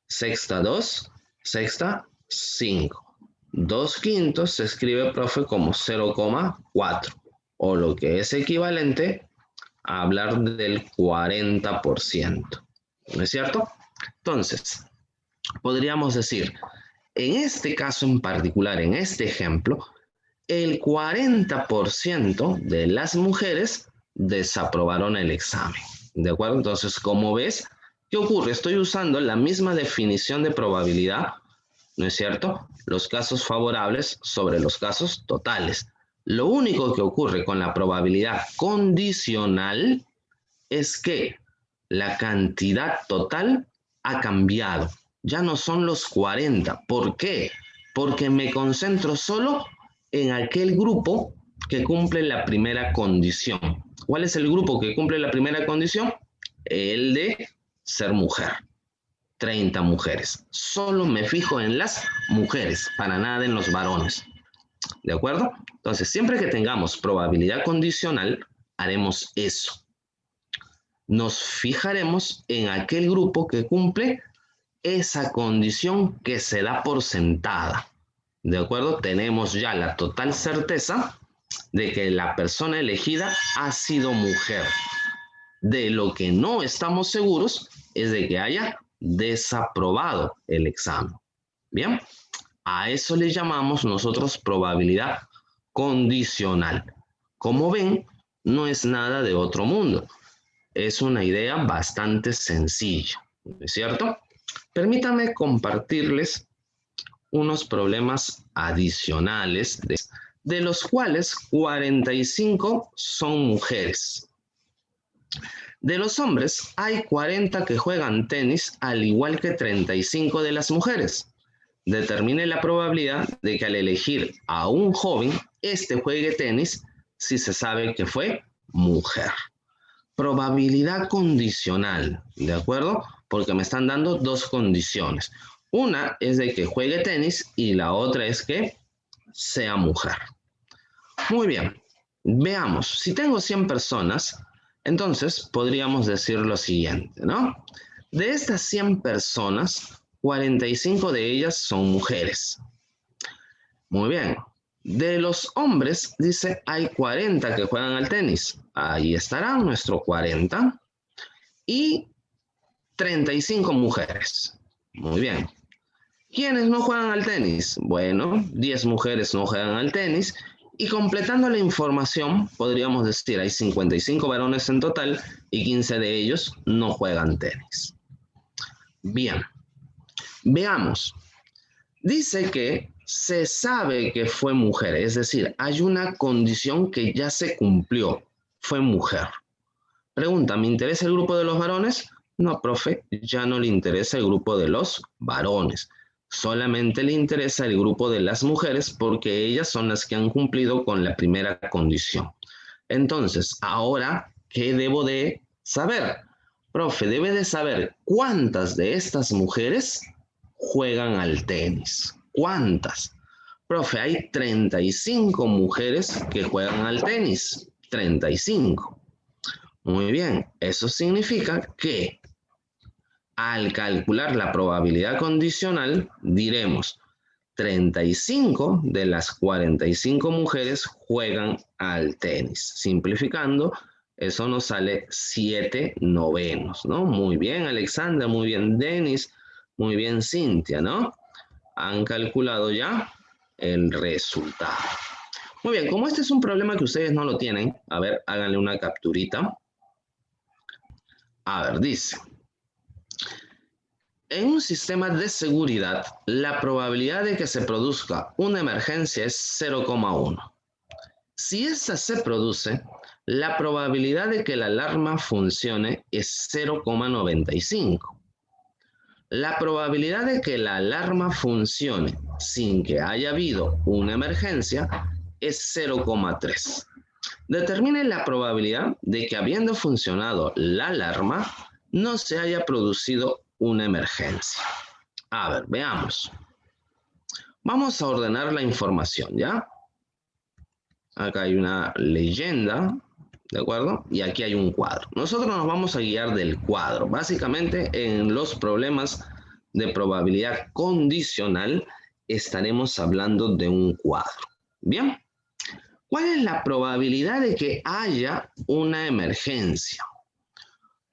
Sexta 2, sexta 5. 2/5 se escribe, profe, como 0,4. O lo que es equivalente a hablar del 40%. ¿No es cierto? Entonces, podríamos decir, en este caso en particular, en este ejemplo, el 40% de las mujeres desaprobaron el examen. ¿De acuerdo? Entonces, como ves, ¿qué ocurre? Estoy usando la misma definición de probabilidad, ¿no es cierto? Los casos favorables sobre los casos totales. Lo único que ocurre con la probabilidad condicional es que la cantidad total ha cambiado. Ya no son los 40. ¿Por qué? Porque me concentro solo en aquel grupo que cumple la primera condición. ¿Cuál es el grupo que cumple la primera condición? El de ser mujer. 30 mujeres. Solo me fijo en las mujeres, para nada en los varones. ¿De acuerdo? Entonces, siempre que tengamos probabilidad condicional, haremos eso. Nos fijaremos en aquel grupo que cumple esa condición que se da por sentada. ¿De acuerdo? Tenemos ya la total certeza de que la persona elegida ha sido mujer. De lo que no estamos seguros es de que haya desaprobado el examen. Bien, a eso le llamamos nosotros probabilidad condicional. Como ven, no es nada de otro mundo. Es una idea bastante sencilla, ¿no es cierto? Permítanme compartirles unos problemas adicionales, de los cuales 45 son mujeres. De los hombres, hay 40 que juegan tenis, al igual que 35 de las mujeres. Determine la probabilidad de que al elegir a un joven, este juegue tenis si se sabe que fue mujer. probabilidad condicional, ¿de acuerdo? Porque me están dando dos condiciones. Una es de que juegue tenis y la otra es que sea mujer. Muy bien, veamos. Si tengo 100 personas, entonces podríamos decir lo siguiente, ¿no? De estas 100 personas, 45 de ellas son mujeres. Muy bien. De los hombres, dice, hay 40 que juegan al tenis. Ahí estará nuestro 40. Y 35 mujeres. Muy bien. ¿Quiénes no juegan al tenis? Bueno, 10 mujeres no juegan al tenis. Y completando la información, podríamos decir, hay 55 varones en total y 15 de ellos no juegan tenis. Bien. Veamos. Dice que se sabe que fue mujer, es decir, hay una condición que ya se cumplió, fue mujer. Pregunta, ¿me interesa el grupo de los varones? No, profe, ya no le interesa el grupo de los varones. Solamente le interesa el grupo de las mujeres porque ellas son las que han cumplido con la primera condición. Entonces, ahora, ¿qué debo de saber? Profe, debe de saber cuántas de estas mujeres juegan al tenis. ¿Cuántas? Profe, hay 35 mujeres que juegan al tenis. 35. Muy bien, eso significa que al calcular la probabilidad condicional, diremos 35 de las 45 mujeres juegan al tenis. Simplificando, eso nos sale 7/9, ¿no? Muy bien, Alexandra, muy bien, Denis, muy bien, Cintia, ¿no? Han calculado ya el resultado. Muy bien, como este es un problema que ustedes no lo tienen, a ver, háganle una capturita. A ver, dice, en un sistema de seguridad, la probabilidad de que se produzca una emergencia es 0,1. Si esta se produce, la probabilidad de que la alarma funcione es 0,95. La probabilidad de que la alarma funcione sin que haya habido una emergencia es 0,3. Determine la probabilidad de que habiendo funcionado la alarma no se haya producido una emergencia. A ver, veamos. Vamos a ordenar la información, ¿ya? Acá hay una leyenda, ¿de acuerdo? Y aquí hay un cuadro. Nosotros nos vamos a guiar del cuadro. Básicamente, en los problemas de probabilidad condicional estaremos hablando de un cuadro. ¿Bien? ¿Cuál es la probabilidad de que haya una emergencia?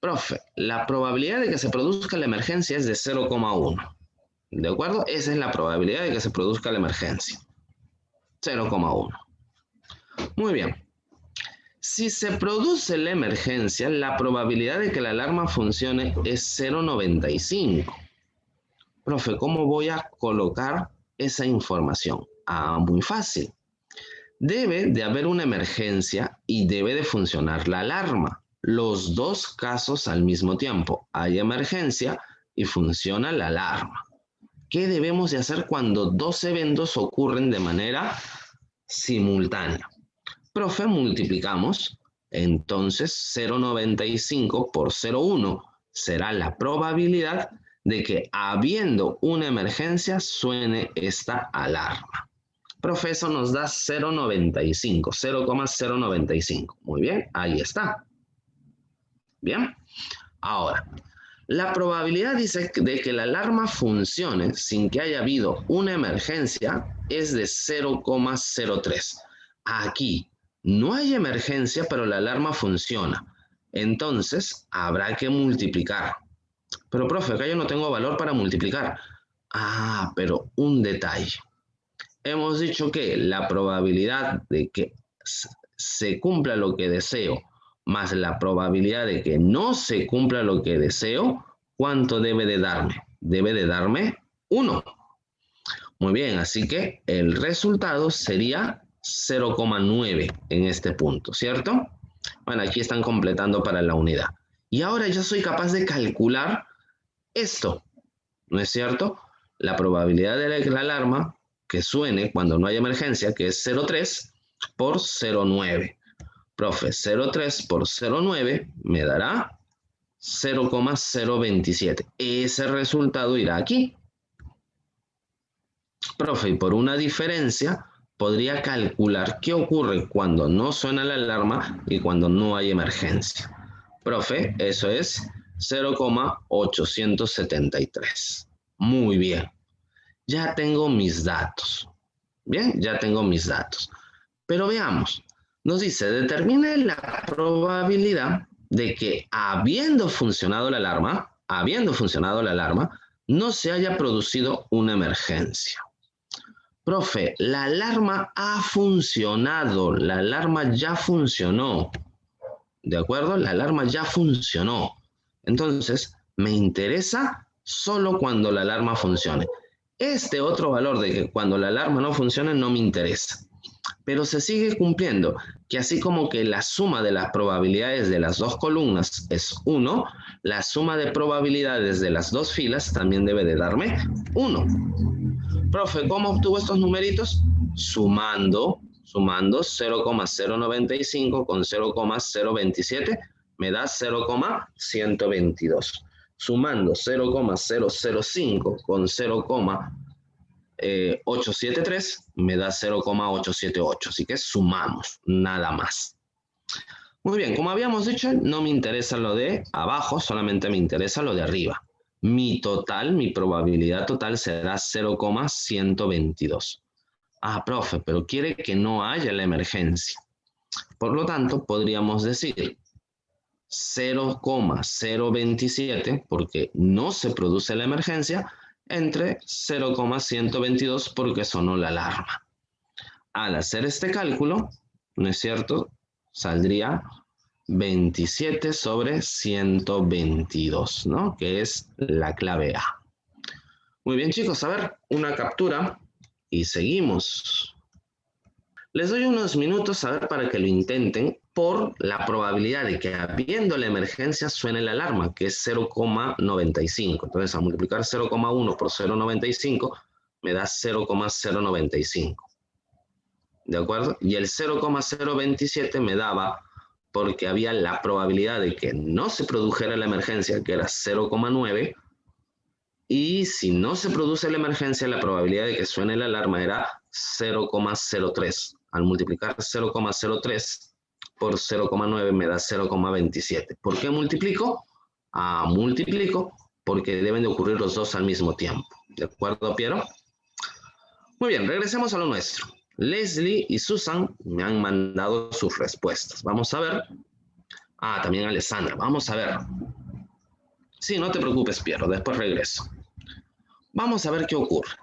Profe, la probabilidad de que se produzca la emergencia es de 0,1. ¿De acuerdo? Esa es la probabilidad de que se produzca la emergencia. 0,1. Muy bien. Si se produce la emergencia, la probabilidad de que la alarma funcione es 0,95. Profe, ¿cómo voy a colocar esa información? Ah, muy fácil. Debe de haber una emergencia y debe de funcionar la alarma. Los dos casos al mismo tiempo. Hay emergencia y funciona la alarma. ¿Qué debemos de hacer cuando dos eventos ocurren de manera simultánea? Profe, multiplicamos. Entonces 0,95 por 0,1 será la probabilidad de que habiendo una emergencia suene esta alarma. Profe, eso nos da 0,95, 0,095. Muy bien, ahí está. Bien, ahora, la probabilidad dice de que la alarma funcione sin que haya habido una emergencia es de 0,03. Aquí no hay emergencia, pero la alarma funciona. Entonces, habrá que multiplicar. Pero, profe, acá yo no tengo valor para multiplicar. Ah, pero un detalle. Hemos dicho que la probabilidad de que se cumpla lo que deseo más la probabilidad de que no se cumpla lo que deseo, ¿cuánto debe de darme? Debe de darme 1. Muy bien, así que el resultado sería 0,9 en este punto, ¿cierto? Bueno, aquí están completando para la unidad. Y ahora ya soy capaz de calcular esto, ¿no es cierto? La probabilidad de la alarma que suene cuando no hay emergencia, que es 0,3 por 0,9. Profe, 0,3 por 0,9 me dará 0,027. Ese resultado irá aquí. Profe, y por una diferencia, podría calcular qué ocurre cuando no suena la alarma y cuando no hay emergencia. Profe, eso es 0,873. Muy bien. Ya tengo mis datos. Bien, ya tengo mis datos. Pero veamos, nos dice, determine la probabilidad de que habiendo funcionado la alarma, no se haya producido una emergencia. Profe, la alarma ha funcionado, la alarma ya funcionó. ¿De acuerdo? La alarma ya funcionó. Entonces, me interesa solo cuando la alarma funcione. Este otro valor de que cuando la alarma no funcione no me interesa. Pero se sigue cumpliendo que así como que la suma de las probabilidades de las dos columnas es 1, la suma de probabilidades de las dos filas también debe de darme 1. Profe, ¿cómo obtuvo estos numeritos? Sumando 0,095 con 0,027 me da 0,122. Sumando 0,005 con 0,873 me da 0,878. Así que sumamos, nada más. Muy bien, como habíamos dicho, no me interesa lo de abajo, solamente me interesa lo de arriba. Mi total, mi probabilidad total será 0,122. Ah, profe, pero quiere que no haya la emergencia. Por lo tanto, podríamos decir 0,027, porque no se produce la emergencia, entre 0,122 porque sonó la alarma. Al hacer este cálculo, ¿no es cierto? Saldría 27 sobre 122, ¿no? Que es la clave A. Muy bien, chicos, a ver, una captura y seguimos. Les doy unos minutos a ver para que lo intenten por la probabilidad de que habiendo la emergencia suene la alarma, que es 0,95. Entonces, a multiplicar 0,1 por 0,95 me da 0,095. ¿De acuerdo? Y el 0,027 me daba porque había la probabilidad de que no se produjera la emergencia, que era 0,9, y si no se produce la emergencia, la probabilidad de que suene la alarma era 0,03. Al multiplicar 0,03 por 0,9 me da 0,27. ¿Por qué multiplico? Multiplico porque deben de ocurrir los dos al mismo tiempo. ¿De acuerdo, Piero? Muy bien, regresemos a lo nuestro. Leslie y Susan me han mandado sus respuestas. Vamos a ver. También Alessandra. Vamos a ver. Sí, no te preocupes, Piero. Después regreso. Vamos a ver qué ocurre.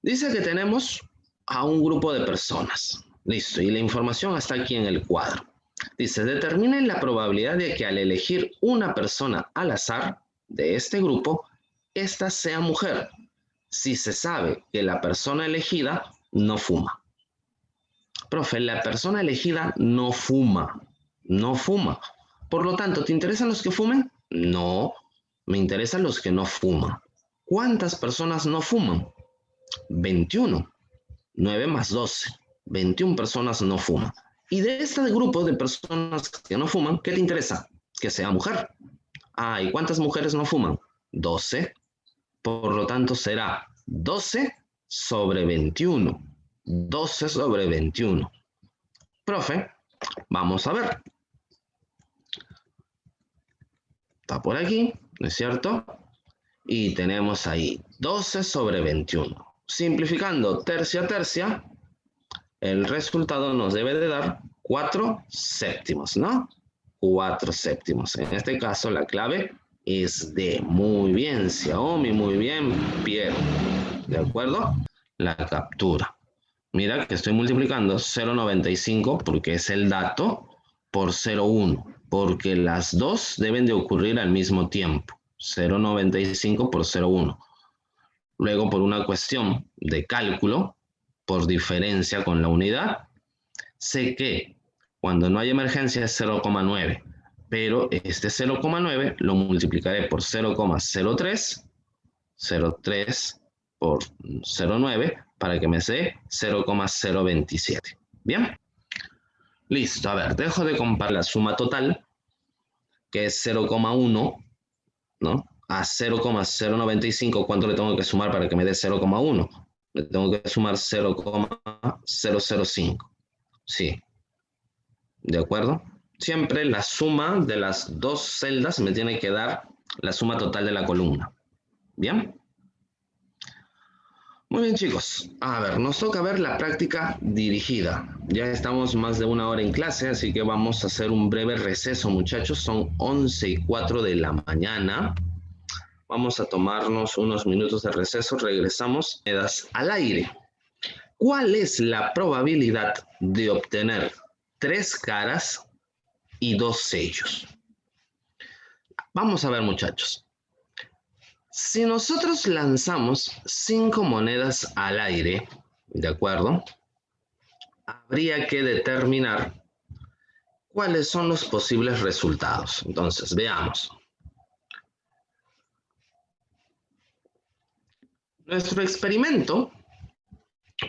Dice que tenemos a un grupo de personas. Listo. Y la información está aquí en el cuadro. Dice, determinen la probabilidad de que al elegir una persona al azar de este grupo, ésta sea mujer, si se sabe que la persona elegida no fuma. Profe, la persona elegida no fuma. No fuma. Por lo tanto, ¿te interesan los que fumen? No, me interesan los que no fuman. ¿Cuántas personas no fuman? 21. 9 más 12. 21 personas no fuman. Y de este grupo de personas que no fuman, ¿qué te interesa? Que sea mujer. ¿Y cuántas mujeres no fuman? 12. Por lo tanto, será 12 sobre 21. 12 sobre 21. Profe, vamos a ver. Está por aquí, ¿no es cierto? Y tenemos ahí 12 sobre 21. Simplificando tercia a tercia, el resultado nos debe de dar 4 séptimos, ¿no? 4 séptimos. En este caso, la clave es D. Muy bien, Xiaomi, muy bien, Piero. ¿De acuerdo? La captura. Mira que estoy multiplicando 0,95 porque es el dato por 0,1, porque las dos deben de ocurrir al mismo tiempo. 0,95 por 0,1. Luego, por una cuestión de cálculo, por diferencia con la unidad, sé que cuando no hay emergencia es 0,9, pero este 0,9 lo multiplicaré por 0,03, 0,3 por 0,9 para que me dé 0,027. Bien, Listo, a ver, dejo de comparar la suma total, que es 0,1, ¿no? A 0,095, ¿cuánto le tengo que sumar para que me dé 0,1? Le tengo que sumar 0,005. Sí, ¿de acuerdo? Siempre la suma de las dos celdas me tiene que dar la suma total de la columna. ¿Bien? Muy bien, chicos. A ver, nos toca ver la práctica dirigida. Ya estamos más de una hora en clase, así que vamos a hacer un breve receso, muchachos. Son 11:04 de la mañana. Vamos a tomarnos unos minutos de receso. Regresamos. Monedas al aire. ¿Cuál es la probabilidad de obtener 3 caras y 2 sellos? Vamos a ver, muchachos. Si nosotros lanzamos 5 monedas al aire, ¿de acuerdo? Habría que determinar cuáles son los posibles resultados. Entonces, veamos. Nuestro experimento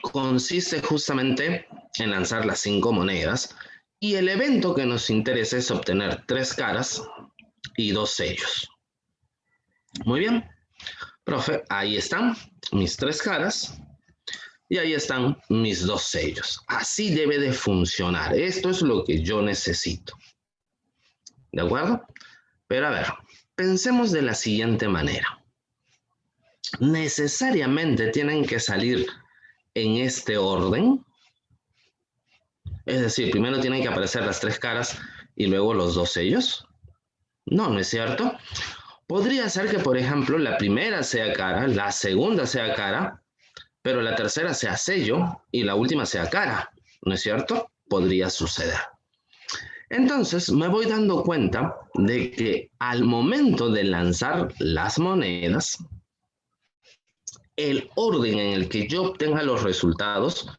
consiste justamente en lanzar las 5 monedas y el evento que nos interesa es obtener 3 caras y 2 sellos. Muy bien. Profe, ahí están mis 3 caras y ahí están mis 2 sellos. Así debe de funcionar. Esto es lo que yo necesito. ¿De acuerdo? Pero a ver, pensemos de la siguiente manera. ¿Necesariamente tienen que salir en este orden? Es decir, primero tienen que aparecer las 3 caras y luego los 2 sellos. No, ¿no es cierto? Podría ser que, por ejemplo, la primera sea cara, la segunda sea cara, pero la tercera sea sello y la última sea cara, ¿no es cierto? Podría suceder. Entonces me voy dando cuenta de que al momento de lanzar las monedas, el orden en el que yo obtenga los resultados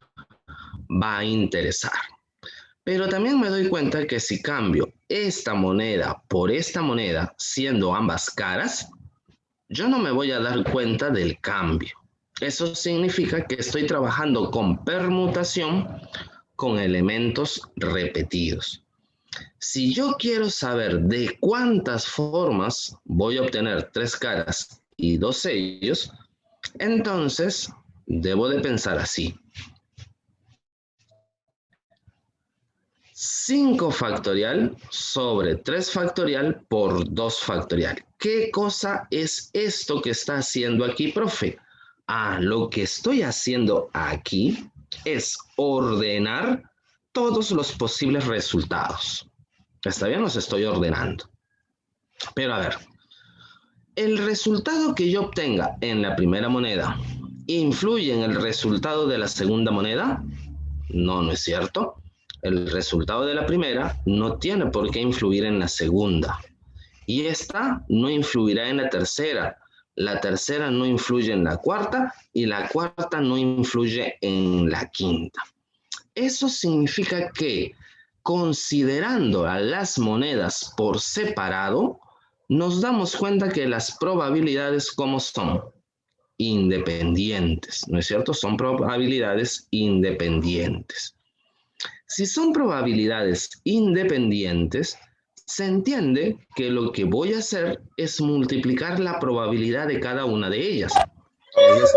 va a interesar. Pero también me doy cuenta que si cambio esta moneda por esta moneda, siendo ambas caras, yo no me voy a dar cuenta del cambio. Eso significa que estoy trabajando con permutación con elementos repetidos. Si yo quiero saber de cuántas formas voy a obtener 3 caras y 2 sellos, entonces debo de pensar así. 5 factorial sobre 3 factorial por 2 factorial. ¿Qué cosa es esto que está haciendo aquí, profe? Lo que estoy haciendo aquí es ordenar todos los posibles resultados. ¿Está bien? Los estoy ordenando. Pero a ver, el resultado que yo obtenga en la primera moneda, ¿influye en el resultado de la segunda moneda? No, no es cierto. El resultado de la primera no tiene por qué influir en la segunda. Y esta no influirá en la tercera. La tercera no influye en la cuarta y la cuarta no influye en la quinta. Eso significa que considerando a las monedas por separado, nos damos cuenta que las probabilidades, ¿cómo son? Independientes, ¿no es cierto? Son probabilidades independientes. Si son probabilidades independientes, se entiende que lo que voy a hacer es multiplicar la probabilidad de cada una de ellas. Es decir,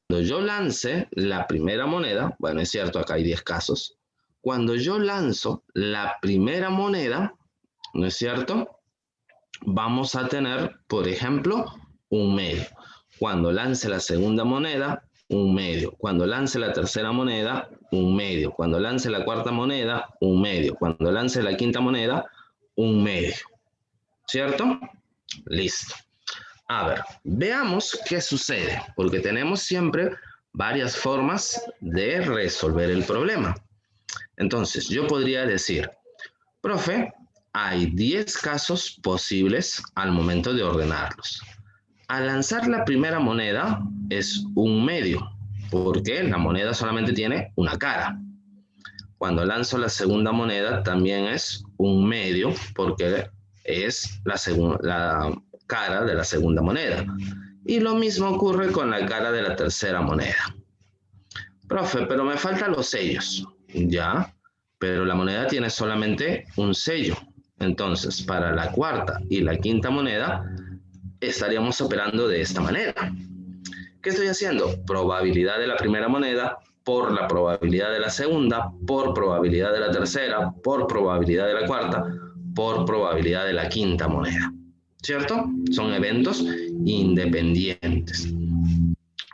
cuando yo lance la primera moneda, bueno, es cierto, acá hay 10 casos. Cuando yo lanzo la primera moneda, ¿no es cierto? Vamos a tener, por ejemplo, un medio. Cuando lance la segunda moneda, un medio. Cuando lance la tercera moneda, un medio. Cuando lance la cuarta moneda, un medio. Cuando lance la quinta moneda, un medio. ¿Cierto? Listo. A ver, veamos qué sucede, porque tenemos siempre varias formas de resolver el problema. Entonces, yo podría decir, profe, hay 10 casos posibles al momento de ordenarlos. Al lanzar la primera moneda es un medio, porque la moneda solamente tiene una cara. Cuando lanzo la segunda moneda también es un medio, porque es la cara de la segunda moneda. Y lo mismo ocurre con la cara de la tercera moneda. Profe, pero me faltan los sellos. Ya, pero la moneda tiene solamente un sello. Entonces, para la cuarta y la quinta moneda, estaríamos operando de esta manera. ¿Qué estoy haciendo? Probabilidad de la primera moneda por la probabilidad de la segunda, por probabilidad de la tercera, por probabilidad de la cuarta, por probabilidad de la quinta moneda. ¿Cierto? Son eventos independientes.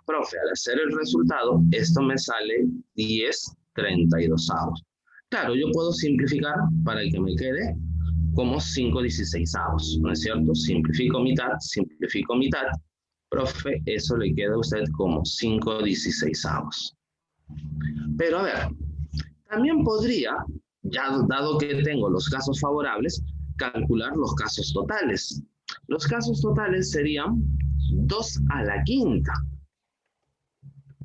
Profe, al hacer el resultado, esto me sale 10/32. Claro, yo puedo simplificar para que me quede como 5/16, ¿no es cierto? Simplifico mitad, profe, eso le queda a usted como 5/16. Pero a ver, también podría, ya dado que tengo los casos favorables, calcular los casos totales. Los casos totales serían 2 a la quinta.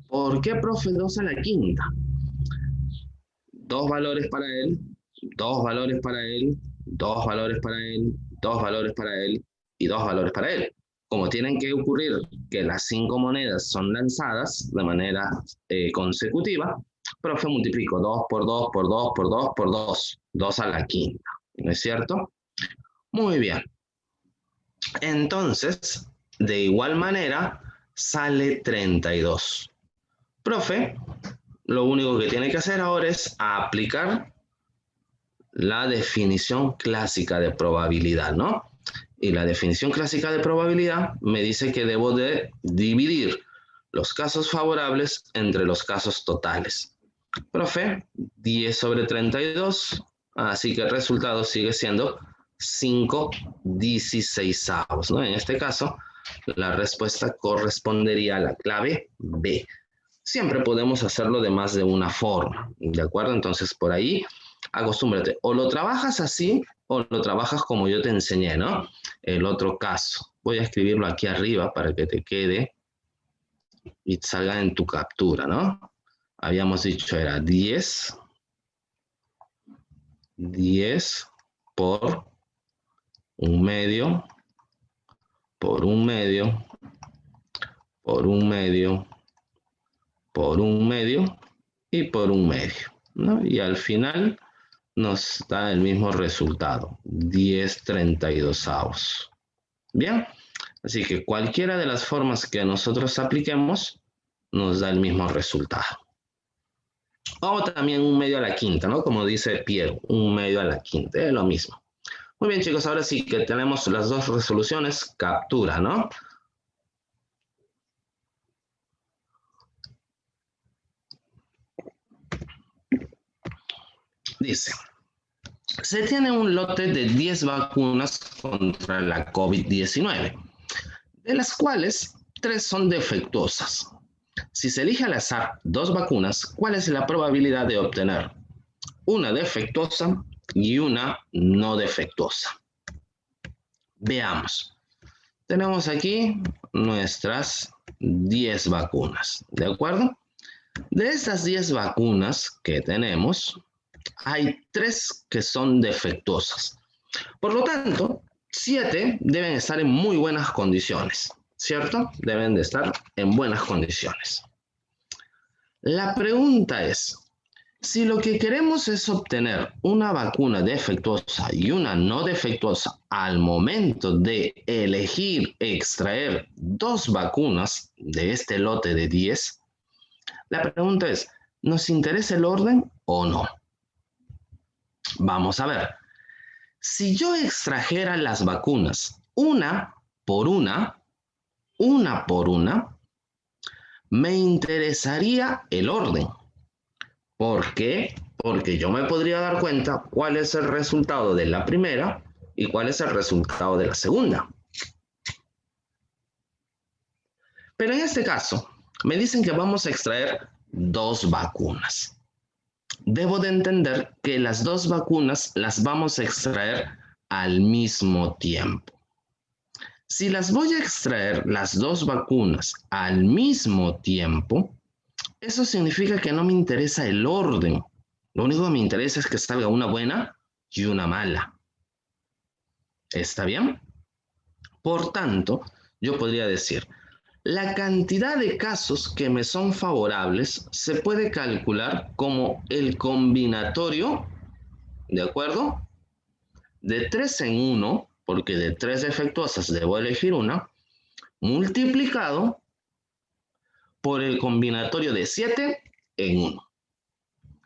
¿Por qué, profe, 2 a la quinta? 2 valores para él, 2 valores para él, 2 valores para él, 2 valores para él y 2 valores para él. Como tienen que ocurrir que las 5 monedas son lanzadas de manera consecutiva, profe, multiplico 2 por 2 por 2 por 2 por 2, 2 a la quinta, ¿no es cierto? Muy bien. Entonces, de igual manera, sale 32. Profe, lo único que tiene que hacer ahora es aplicar la definición clásica de probabilidad, ¿no? Y la definición clásica de probabilidad me dice que debo de dividir los casos favorables entre los casos totales. Profe, 10/32, así que el resultado sigue siendo 5/16, ¿no? En este caso, la respuesta correspondería a la clave B. Siempre podemos hacerlo de más de una forma, ¿de acuerdo? Entonces, por ahí, acostúmbrate. O lo trabajas así, o lo trabajas como yo te enseñé, ¿no? El otro caso. Voy a escribirlo aquí arriba para que te quede y salga en tu captura, ¿no? Habíamos dicho era 10 por un medio, por un medio, por un medio, por un medio y por un medio, ¿no? Y al final nos da el mismo resultado, 10/32. Bien, así que cualquiera de las formas que nosotros apliquemos nos da el mismo resultado. O también un medio a la quinta, ¿no? Como dice Piero, un medio a la quinta, es lo mismo. Muy bien, chicos, ahora sí que tenemos las dos resoluciones, captura, ¿no? Dice, se tiene un lote de 10 vacunas contra la COVID-19, de las cuales 3 son defectuosas. Si se elige al azar 2 vacunas, ¿cuál es la probabilidad de obtener una defectuosa y una no defectuosa? Veamos. Tenemos aquí nuestras 10 vacunas, ¿de acuerdo? De estas 10 vacunas que tenemos, hay 3 que son defectuosas. Por lo tanto, 7 deben estar en muy buenas condiciones, ¿cierto? Deben de estar en buenas condiciones. La pregunta es, si lo que queremos es obtener una vacuna defectuosa y una no defectuosa al momento de elegir extraer 2 vacunas de este lote de 10, la pregunta es, ¿nos interesa el orden o no? Vamos a ver. Si yo extrajera las vacunas una por una, me interesaría el orden. ¿Por qué? Porque yo me podría dar cuenta cuál es el resultado de la primera y cuál es el resultado de la segunda. Pero en este caso, me dicen que vamos a extraer 2 vacunas. Debo de entender que las 2 vacunas las vamos a extraer al mismo tiempo. Si las voy a extraer las 2 vacunas al mismo tiempo, eso significa que no me interesa el orden. Lo único que me interesa es que salga una buena y una mala. ¿Está bien? Por tanto, yo podría decir, la cantidad de casos que me son favorables se puede calcular como el combinatorio ¿de acuerdo? De 3 en 1, porque de 3 defectuosas debo elegir una, multiplicado por el combinatorio de 7 en 1.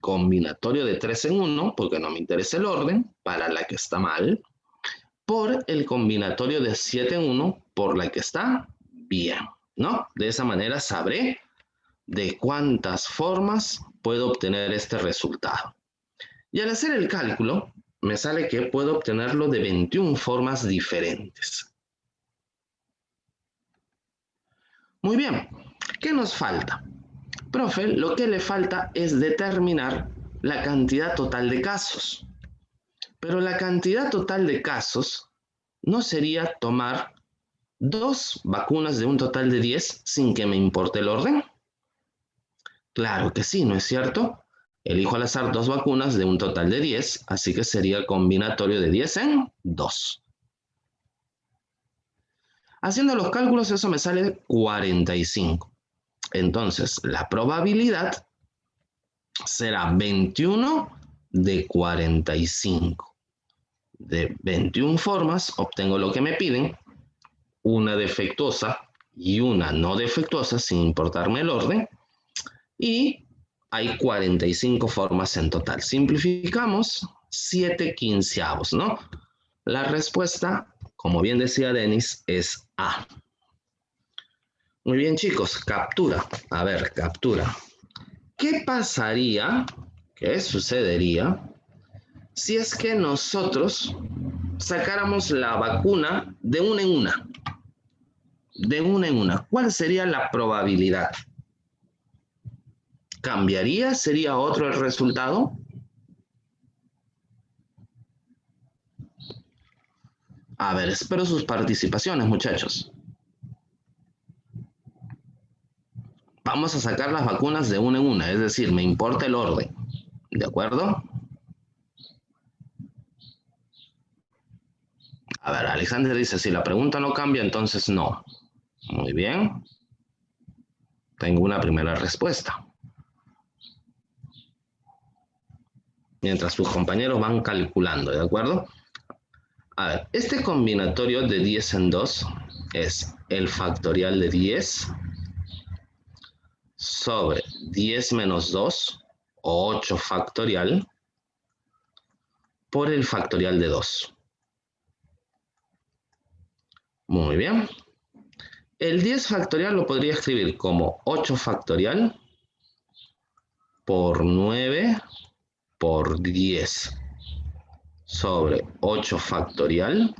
Combinatorio de 3 en 1, porque no me interesa el orden, para la que está mal, por el combinatorio de 7 en 1, por la que está bien, ¿no? De esa manera sabré de cuántas formas puedo obtener este resultado. Y al hacer el cálculo, me sale que puedo obtenerlo de 21 formas diferentes. Muy bien, ¿qué nos falta? Profe, lo que le falta es determinar la cantidad total de casos. Pero la cantidad total de casos no sería tomar 2 vacunas de un total de 10 sin que me importe el orden. Claro que sí, ¿no es cierto? Elijo al azar 2 vacunas de un total de 10, así que sería combinatorio de 10 en 2. Haciendo los cálculos, eso me sale 45. Entonces, la probabilidad será 21 de 45. De 21 formas obtengo lo que me piden, una defectuosa y una no defectuosa, sin importarme el orden, y hay 45 formas en total. Simplificamos, 7 quinceavos, ¿no? La respuesta, como bien decía Denis, es A. Muy bien, chicos, captura. A ver, captura. ¿Qué pasaría, qué sucedería, si es que nosotros sacáramos la vacuna de una en una? De una en una. ¿Cuál sería la probabilidad? ¿Cambiaría? ¿Sería otro el resultado? A ver, espero sus participaciones, muchachos. Vamos a sacar las vacunas de una en una, es decir, me importa el orden. ¿De acuerdo? A ver, Alexander dice, si la pregunta no cambia, entonces no. Muy bien. Tengo una primera respuesta. Mientras sus compañeros van calculando, ¿de acuerdo? A ver, este combinatorio de 10 en 2 es el factorial de 10 sobre 10 menos 2, o 8 factorial, por el factorial de 2. Muy bien. El 10 factorial lo podría escribir como 8 factorial por 9 por 10 sobre 8 factorial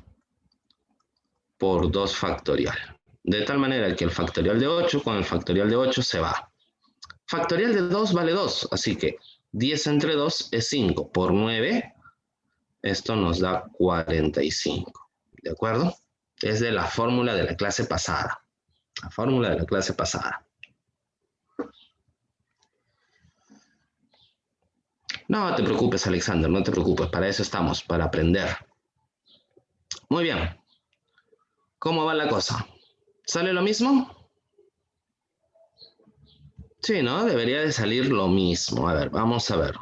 por 2 factorial. De tal manera que el factorial de 8 con el factorial de 8 se va. Factorial de 2 vale 2, así que 10 entre 2 es 5 por 9. Esto nos da 45. ¿De acuerdo? Es de la fórmula de la clase pasada. La fórmula de la clase pasada. No te preocupes, Alexander, no te preocupes. Para eso estamos, para aprender. Muy bien. ¿Cómo va la cosa? ¿Sale lo mismo? Sí, ¿no? Debería de salir lo mismo. A ver, vamos a ver.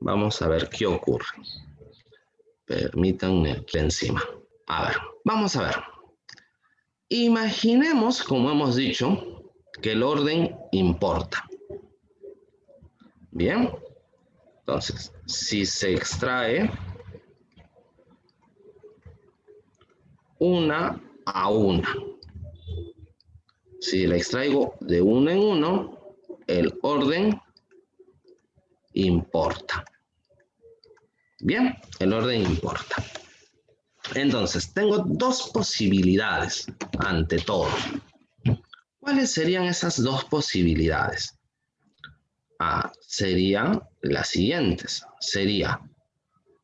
Vamos a ver qué ocurre. Permítanme aquí encima. A ver, vamos a ver. Imaginemos, como hemos dicho, que el orden importa. Bien. Entonces, si se extrae una a una. Si la extraigo de uno en uno, el orden importa. Bien, el orden importa. Entonces, tengo dos posibilidades ante todo. ¿Cuáles serían esas dos posibilidades? Serían las siguientes. Sería,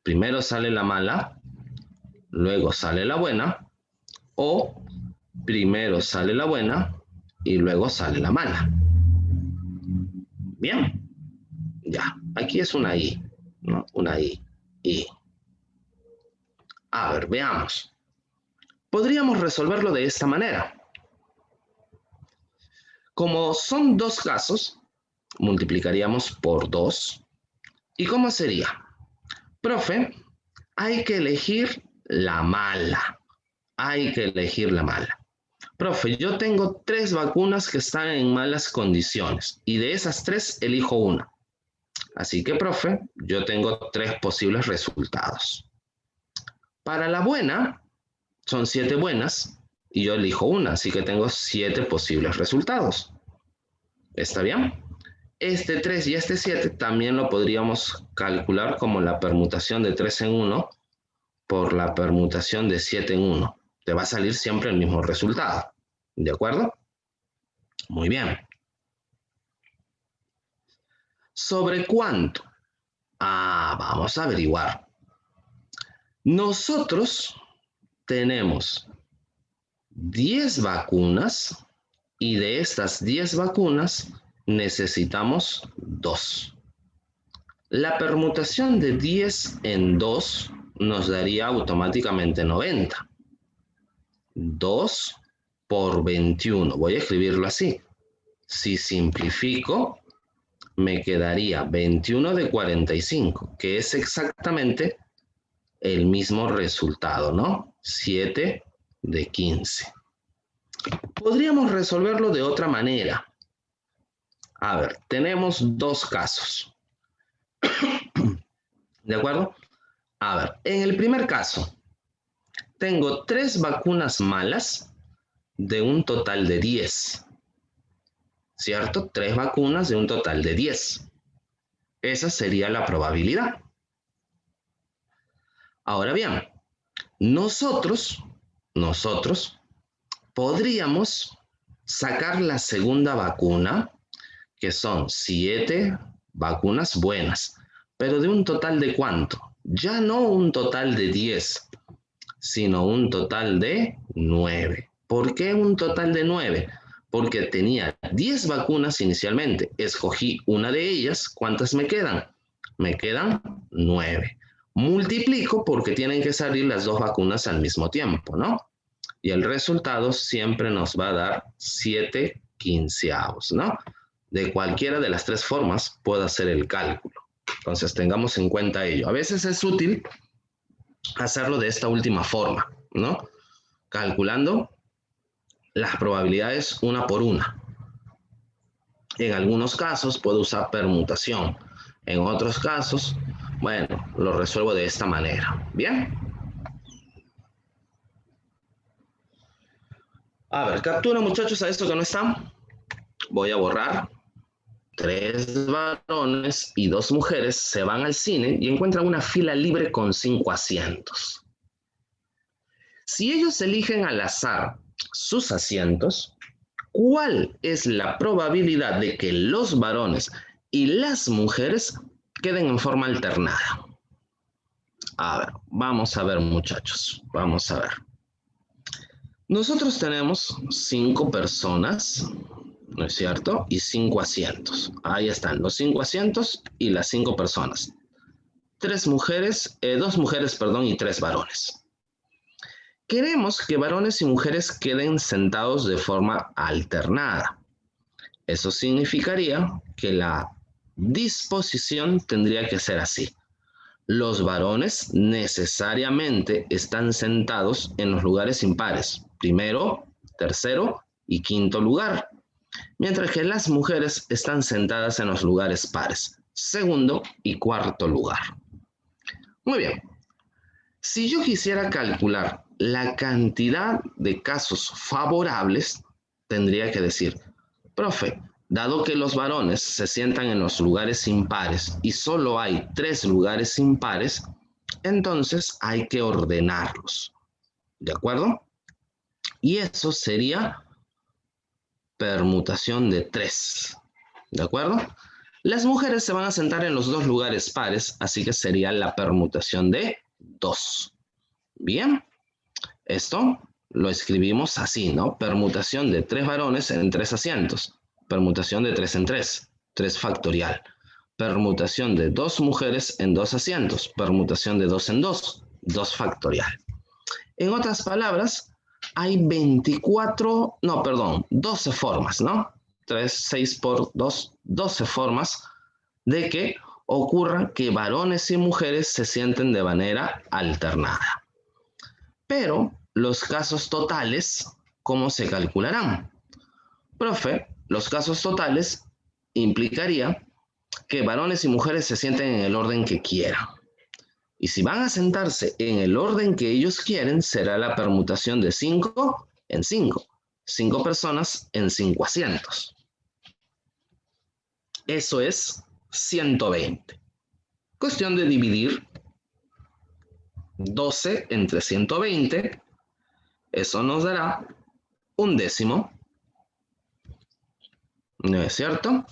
primero sale la mala, luego sale la buena, o primero sale la buena y luego sale la mala. Bien, ya, aquí es una I, ¿no? Una I. A ver, veamos. Podríamos resolverlo de esta manera. Como son dos casos, multiplicaríamos por 2. ¿Y cómo sería? Profe, hay que elegir la mala. Hay que elegir la mala. Profe, yo tengo 3 vacunas que están en malas condiciones y de esas 3 elijo una. Así que, profe, yo tengo 3 posibles resultados. Para la buena, son 7 buenas y yo elijo una, así que tengo 7 posibles resultados. ¿Está bien? Este 3 y este 7 también lo podríamos calcular como la permutación de 3 en 1 por la permutación de 7 en 1. Te va a salir siempre el mismo resultado. ¿De acuerdo? Muy bien. ¿Sobre cuánto? Vamos a averiguar. Nosotros tenemos 10 vacunas y de estas 10 vacunas necesitamos 2. La permutación de 10 en 2 nos daría automáticamente 90. 2 por 21. Voy a escribirlo así. Si simplifico, me quedaría 21 de 45, que es exactamente el mismo resultado, ¿no? 7 de 15. Podríamos resolverlo de otra manera. A ver, tenemos 2 casos. ¿De acuerdo? A ver, en el primer caso, tengo 3 vacunas malas de un total de 10. ¿Cierto? 3 vacunas de un total de 10. Esa sería la probabilidad. Ahora bien, nosotros podríamos sacar la segunda vacuna, que son 7 vacunas buenas, pero de un total de ¿cuánto? Ya no un total de 10, sino un total de 9. ¿Por qué un total de 9? Porque tenía 10 vacunas inicialmente. Escogí una de ellas. ¿Cuántas me quedan? Me quedan 9. Multiplico porque tienen que salir las 2 vacunas al mismo tiempo, ¿no? Y el resultado siempre nos va a dar 7 quinceavos, ¿no? De cualquiera de las 3 formas puedo hacer el cálculo. Entonces tengamos en cuenta ello. A veces es útil hacerlo de esta última forma, ¿no? Calculando las probabilidades una por una. En algunos casos puedo usar permutación. En otros casos, bueno, lo resuelvo de esta manera. ¿Bien? A ver, captura muchachos a esto que no están. Voy a borrar. 3 varones y 2 mujeres se van al cine y encuentran una fila libre con 5 asientos. Si ellos eligen al azar sus asientos, ¿cuál es la probabilidad de que los varones y las mujeres queden en forma alternada? A ver, vamos a ver muchachos, vamos a ver. Nosotros tenemos 5 personas, ¿no es cierto? Y 5 asientos. Ahí están los 5 asientos y las 5 personas. 2 mujeres, y 3 varones. Queremos que varones y mujeres queden sentados de forma alternada. Eso significaría que la disposición tendría que ser así. Los varones necesariamente están sentados en los lugares impares, primero, tercero y quinto lugar, mientras que las mujeres están sentadas en los lugares pares, segundo y cuarto lugar. Muy bien. Si yo quisiera calcular la cantidad de casos favorables, tendría que decir, profe, dado que los varones se sientan en los lugares impares y solo hay 3 lugares impares, entonces hay que ordenarlos. ¿De acuerdo? Y eso sería permutación de 3. ¿De acuerdo? Las mujeres se van a sentar en los 2 lugares pares, así que sería la permutación de 2. Bien, esto lo escribimos así, ¿no? Permutación de 3 varones en 3 asientos. Permutación de 3 en 3, 3 factorial. Permutación de 2 mujeres en 2 asientos. Permutación de 2 en 2, 2 factorial. En otras palabras, hay 12 formas, ¿no? 6 por 2, 12 formas de que ocurra que varones y mujeres se sienten de manera alternada. Pero los casos totales, ¿cómo se calcularán? Profe, los casos totales implicaría que varones y mujeres se sienten en el orden que quieran. Y si van a sentarse en el orden que ellos quieren, será la permutación de 5 en 5. 5 personas en 5 asientos. Eso es 120. Cuestión de dividir 12 entre 120. Eso nos dará un décimo. ¿No es cierto?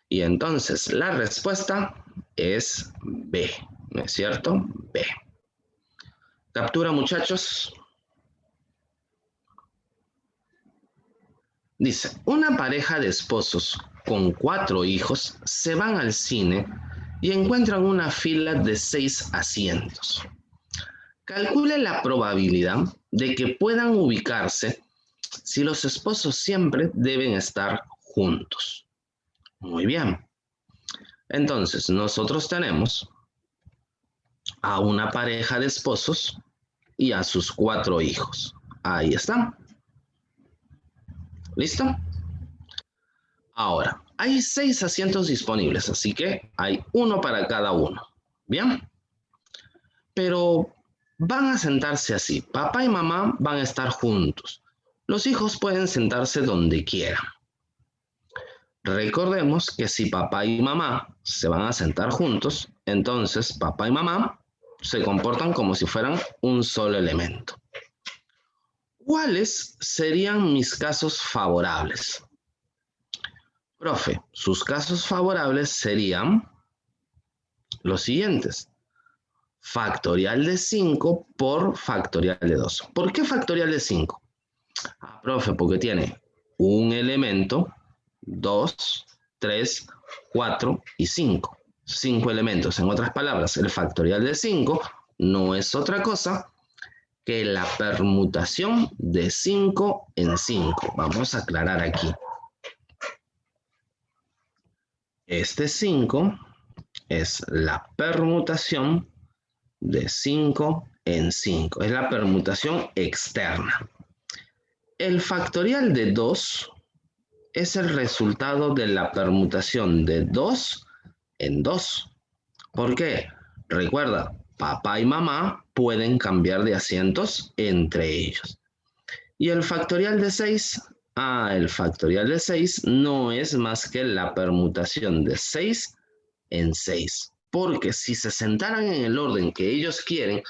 Y entonces la respuesta es B. ¿No es cierto? B. Captura, muchachos. Dice, una pareja de esposos con 4 hijos se van al cine y encuentran una fila de 6 asientos. Calcule la probabilidad de que puedan ubicarse si los esposos siempre deben estar juntos. Muy bien. Entonces, nosotros tenemos a una pareja de esposos y a sus 4 hijos. Ahí están. ¿Listo? Ahora, hay 6 asientos disponibles, así que hay uno para cada uno. ¿Bien? Pero van a sentarse así. Papá y mamá van a estar juntos. Los hijos pueden sentarse donde quieran. Recordemos que si papá y mamá se van a sentar juntos, entonces papá y mamá se comportan como si fueran un solo elemento. ¿Cuáles serían mis casos favorables? Profe, sus casos favorables serían los siguientes. Factorial de 5 por factorial de 2. ¿Por qué factorial de 5? Profe, porque tiene un elemento, 2, 3, 4 y 5. 5 elementos. En otras palabras, el factorial de 5 no es otra cosa que la permutación de 5 en 5. Vamos a aclarar aquí. Este 5 es la permutación de 5 en 5. Es la permutación externa. El factorial de 2 es el resultado de la permutación de 2 en 2. ¿Por qué? Recuerda, papá y mamá pueden cambiar de asientos entre ellos. ¿Y el factorial de 6? El factorial de 6 no es más que la permutación de 6 en 6. Porque si se sentaran en el orden que ellos quieren,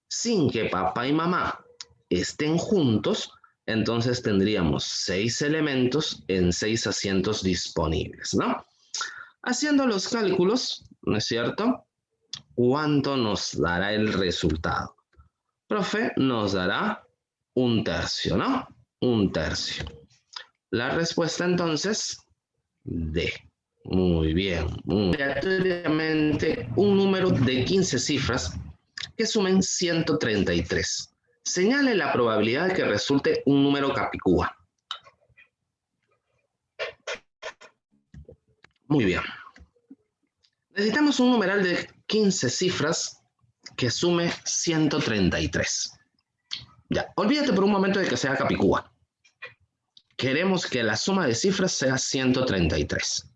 sin que papá y mamá estén juntos, entonces tendríamos 6 elementos en 6 asientos disponibles, ¿no? Haciendo los cálculos, ¿no es cierto? ¿Cuánto nos dará el resultado? Profe, nos dará un tercio, ¿no? Un tercio. La respuesta entonces, D. Muy bien. Aleatoriamente, un número de 15 cifras que sumen 133. Señale la probabilidad de que resulte un número capicúa. Muy bien. Necesitamos un numeral de 15 cifras que sume 133. Ya, olvídate por un momento de que sea capicúa. Queremos que la suma de cifras sea 133.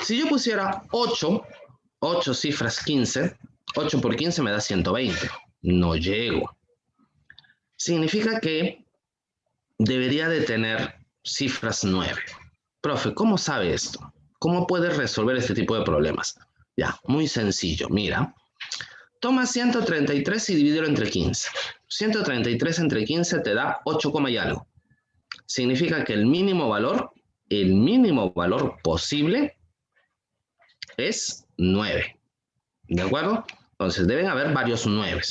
Si yo pusiera 8 cifras 15, 8 por 15 me da 120. No llego. Significa que debería de tener cifras 9. Profe, ¿cómo sabe esto? ¿Cómo puedes resolver este tipo de problemas? Ya, muy sencillo. Mira, toma 133 y divídelo entre 15. 133 entre 15 te da 8, y algo. Significa que el mínimo valor posible es 9. ¿De acuerdo? Entonces deben haber varios 9.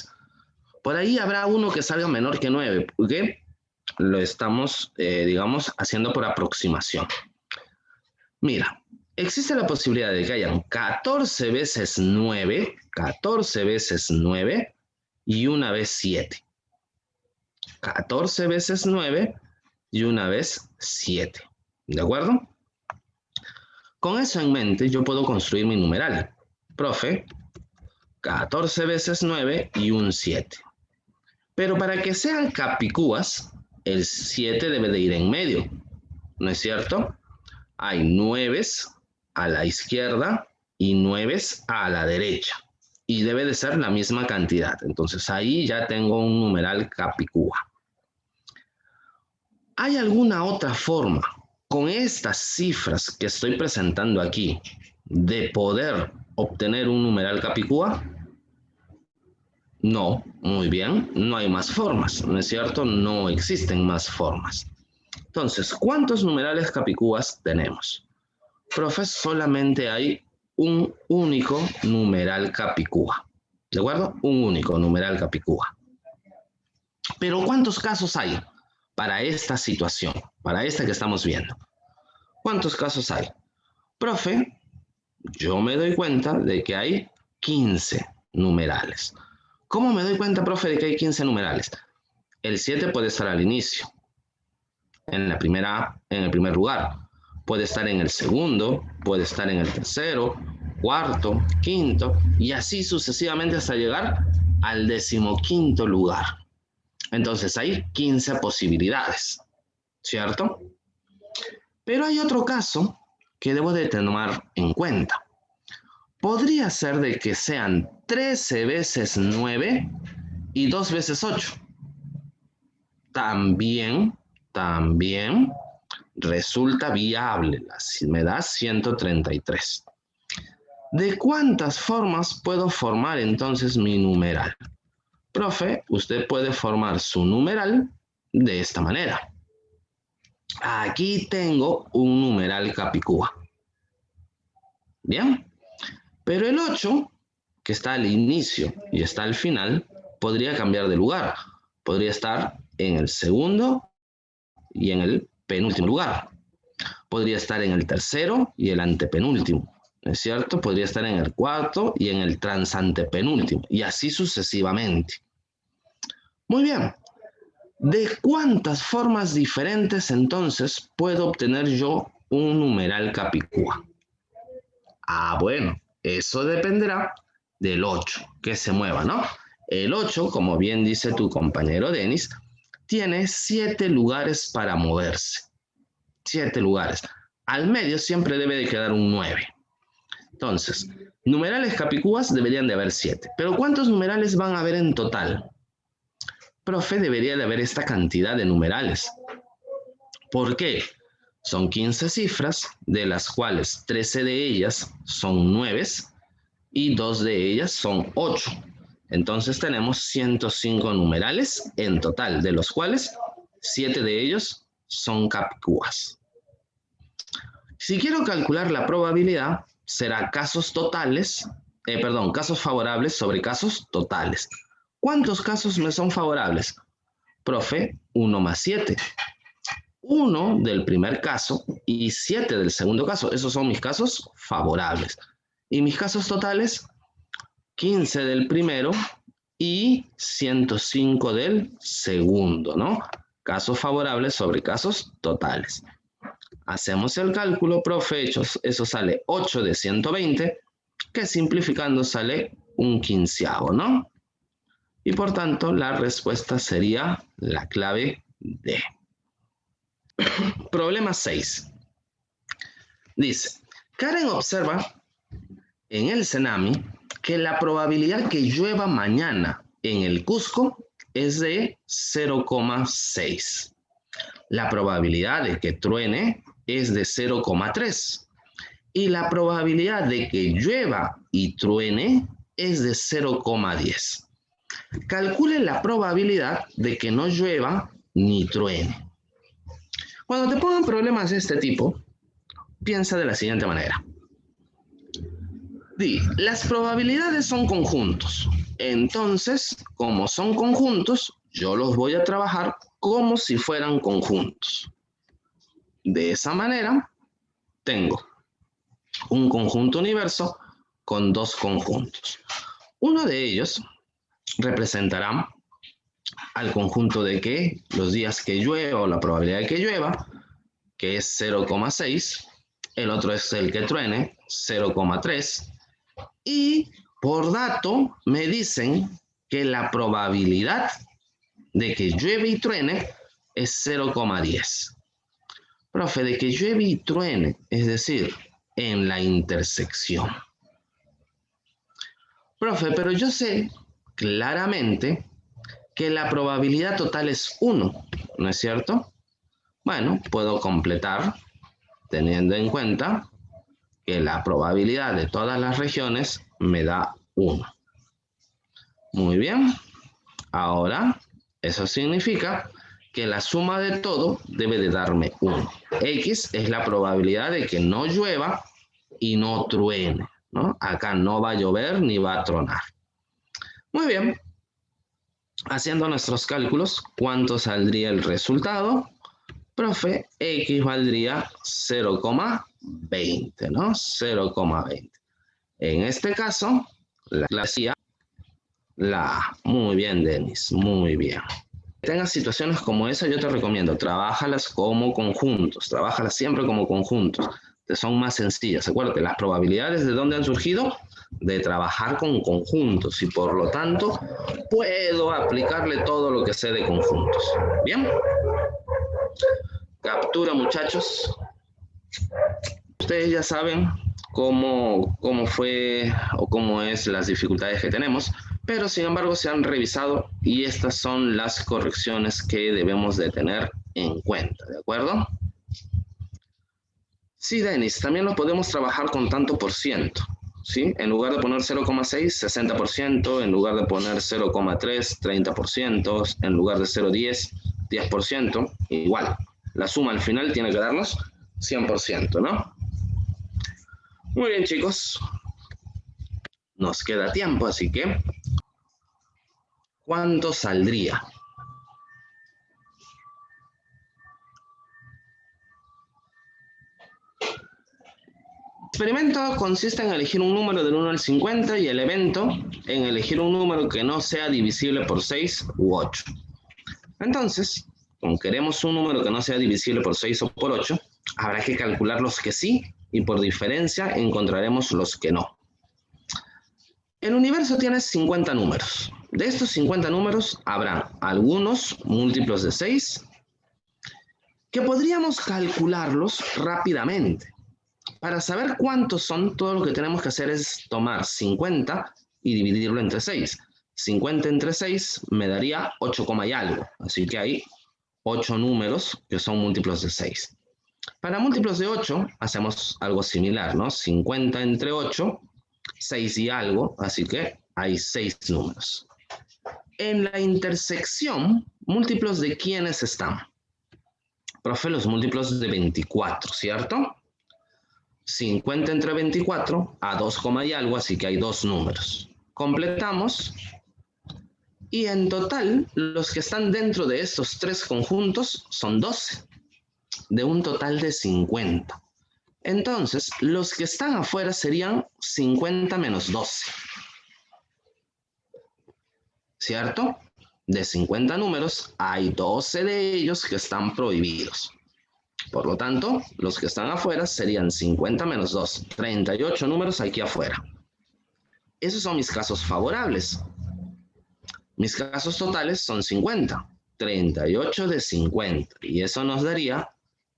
Por ahí habrá uno que salga menor que 9, porque lo estamos, digamos, haciendo por aproximación. Mira, existe la posibilidad de que hayan 14 veces 9, 14 veces 9 y una vez 7. 14 veces 9 y una vez 7. ¿De acuerdo? Con eso en mente, yo puedo construir mi numeral. Profe, 14 veces 9 y un 7. Pero para que sean capicúas, el 7 debe de ir en medio, ¿no es cierto? Hay 9 a la izquierda y 9 a la derecha. Y debe de ser la misma cantidad. Entonces ahí ya tengo un numeral capicúa. ¿Hay alguna otra forma con estas cifras que estoy presentando aquí de poder obtener un numeral capicúa? No, muy bien, no hay más formas, ¿no es cierto? No existen más formas. Entonces, ¿cuántos numerales capicúas tenemos? Profe, solamente hay un único numeral capicúa. ¿De acuerdo? Un único numeral capicúa. Pero ¿cuántos casos hay para esta situación? Para esta que estamos viendo. ¿Cuántos casos hay? Profe, yo me doy cuenta de que hay 15 numerales. ¿Cómo me doy cuenta, profe, de que hay 15 numerales? El 7 puede estar al inicio, en el primer lugar. Puede estar en el segundo, puede estar en el tercero, cuarto, quinto, y así sucesivamente hasta llegar al 15º lugar. Entonces hay 15 posibilidades, ¿cierto? Pero hay otro caso que debo de tomar en cuenta. Podría ser de que sean 13 veces 9 y 2 veces 8. También resulta viable. Me da 133. ¿De cuántas formas puedo formar entonces mi numeral? Profe, usted puede formar su numeral de esta manera. Aquí tengo un numeral capicúa. Bien. Pero el 8, que está al inicio y está al final, podría cambiar de lugar. Podría estar en el segundo y en el penúltimo lugar. Podría estar en el tercero y el antepenúltimo. ¿No es cierto? Podría estar en el cuarto y en el transantepenúltimo. Y así sucesivamente. Muy bien. ¿De cuántas formas diferentes entonces puedo obtener yo un numeral capicúa? Bueno. Eso dependerá del 8, que se mueva, ¿no? El 8, como bien dice tu compañero Denis, tiene 7 lugares para moverse. 7 lugares. Al medio siempre debe de quedar un 9. Entonces, numerales capicúas deberían de haber 7. Pero ¿cuántos numerales van a haber en total? Profe, debería de haber esta cantidad de numerales. ¿Por qué? Son 15 cifras, de las cuales 13 de ellas son 9 y 2 de ellas son 8. Entonces tenemos 105 numerales en total, de los cuales 7 de ellos son capicúas. Si quiero calcular la probabilidad, será casos favorables sobre casos totales. ¿Cuántos casos me son favorables? Profe, 1 más 7. 1 del primer caso y 7 del segundo caso. Esos son mis casos favorables. Y mis casos totales, 15 del primero y 105 del segundo, ¿no? Casos favorables sobre casos totales. Hacemos el cálculo, profe, eso sale 8 de 120, que simplificando sale un quinceavo, ¿no? Y por tanto, la respuesta sería la clave D. Problema 6. Dice, Karen observa en el Cenami que la probabilidad que llueva mañana en el Cusco es de 0,6. La probabilidad de que truene es de 0,3. Y la probabilidad de que llueva y truene es de 0,10. Calcule la probabilidad de que no llueva ni truene. Cuando te pongan problemas de este tipo, piensa de la siguiente manera. Las probabilidades son conjuntos. Entonces, como son conjuntos, yo los voy a trabajar como si fueran conjuntos. De esa manera, tengo un conjunto universo con 2 conjuntos. Uno de ellos representará al conjunto de los días que llueva o la probabilidad de que llueva, que es 0,6. el otro es el que truene, 0,3. Y por dato me dicen que la probabilidad de que llueve y truene es 0,10. Profe, de que llueve y truene, es decir, en la intersección. Profe, pero yo sé claramente que la probabilidad total es 1, ¿no es cierto? Bueno, puedo completar teniendo en cuenta que la probabilidad de todas las regiones me da 1. Muy bien. Ahora, eso significa que la suma de todo debe de darme 1. X es la probabilidad de que no llueva y no truene, ¿no? Acá no va a llover ni va a tronar. Muy bien. Haciendo nuestros cálculos, ¿cuánto saldría el resultado? Profe, X valdría 0,20, ¿no? 0,20. En este caso, la decía la A. Muy bien, Denis, muy bien. Tengas situaciones como esa, yo te recomiendo, trabájalas como conjuntos, trabájalas siempre como conjuntos, que son más sencillas. Acuérdate, las probabilidades de dónde han surgido, de trabajar con conjuntos, y por lo tanto, puedo aplicarle todo lo que sé de conjuntos. ¿Bien? Captura, muchachos. Ustedes ya saben cómo fue o cómo es las dificultades que tenemos, pero sin embargo se han revisado y estas son las correcciones que debemos de tener en cuenta, ¿de acuerdo? Sí, Denis, también lo podemos trabajar con tanto por ciento, ¿sí? En lugar de poner 0,6, 60%, en lugar de poner 0,3, 30%, en lugar de 0,10, 10%, igual. La suma al final tiene que darnos 100%, ¿no? Muy bien, chicos. Nos queda tiempo, así que ¿cuánto saldría? El experimento consiste en elegir un número del 1 al 50 y el evento en elegir un número que no sea divisible por 6 u 8. Entonces, como queremos un número que no sea divisible por 6 o por 8, habrá que calcular los que sí y por diferencia encontraremos los que no. El universo tiene 50 números. De estos 50 números habrá algunos múltiplos de 6 que podríamos calcularlos rápidamente. Para saber cuántos son, todo lo que tenemos que hacer es tomar 50 y dividirlo entre 6. 50 entre 6 me daría 8, y algo. Así que hay 8 números que son múltiplos de 6. Para múltiplos de 8 hacemos algo similar, ¿no? 50 entre 8, 6 y algo, así que hay 6 números. En la intersección, múltiplos de quiénes están. Profe, los múltiplos de 24, ¿cierto? 50 entre 24 a 2, y algo, así que hay 2 números. Completamos y en total los que están dentro de estos 3 conjuntos son 12, de un total de 50. Entonces, los que están afuera serían 50 menos 12. ¿Cierto? De 50 números, hay 12 de ellos que están prohibidos. Por lo tanto, los que están afuera serían 50 menos 2, 38 números aquí afuera. Esos son mis casos favorables. Mis casos totales son 50, 38 de 50, y eso nos daría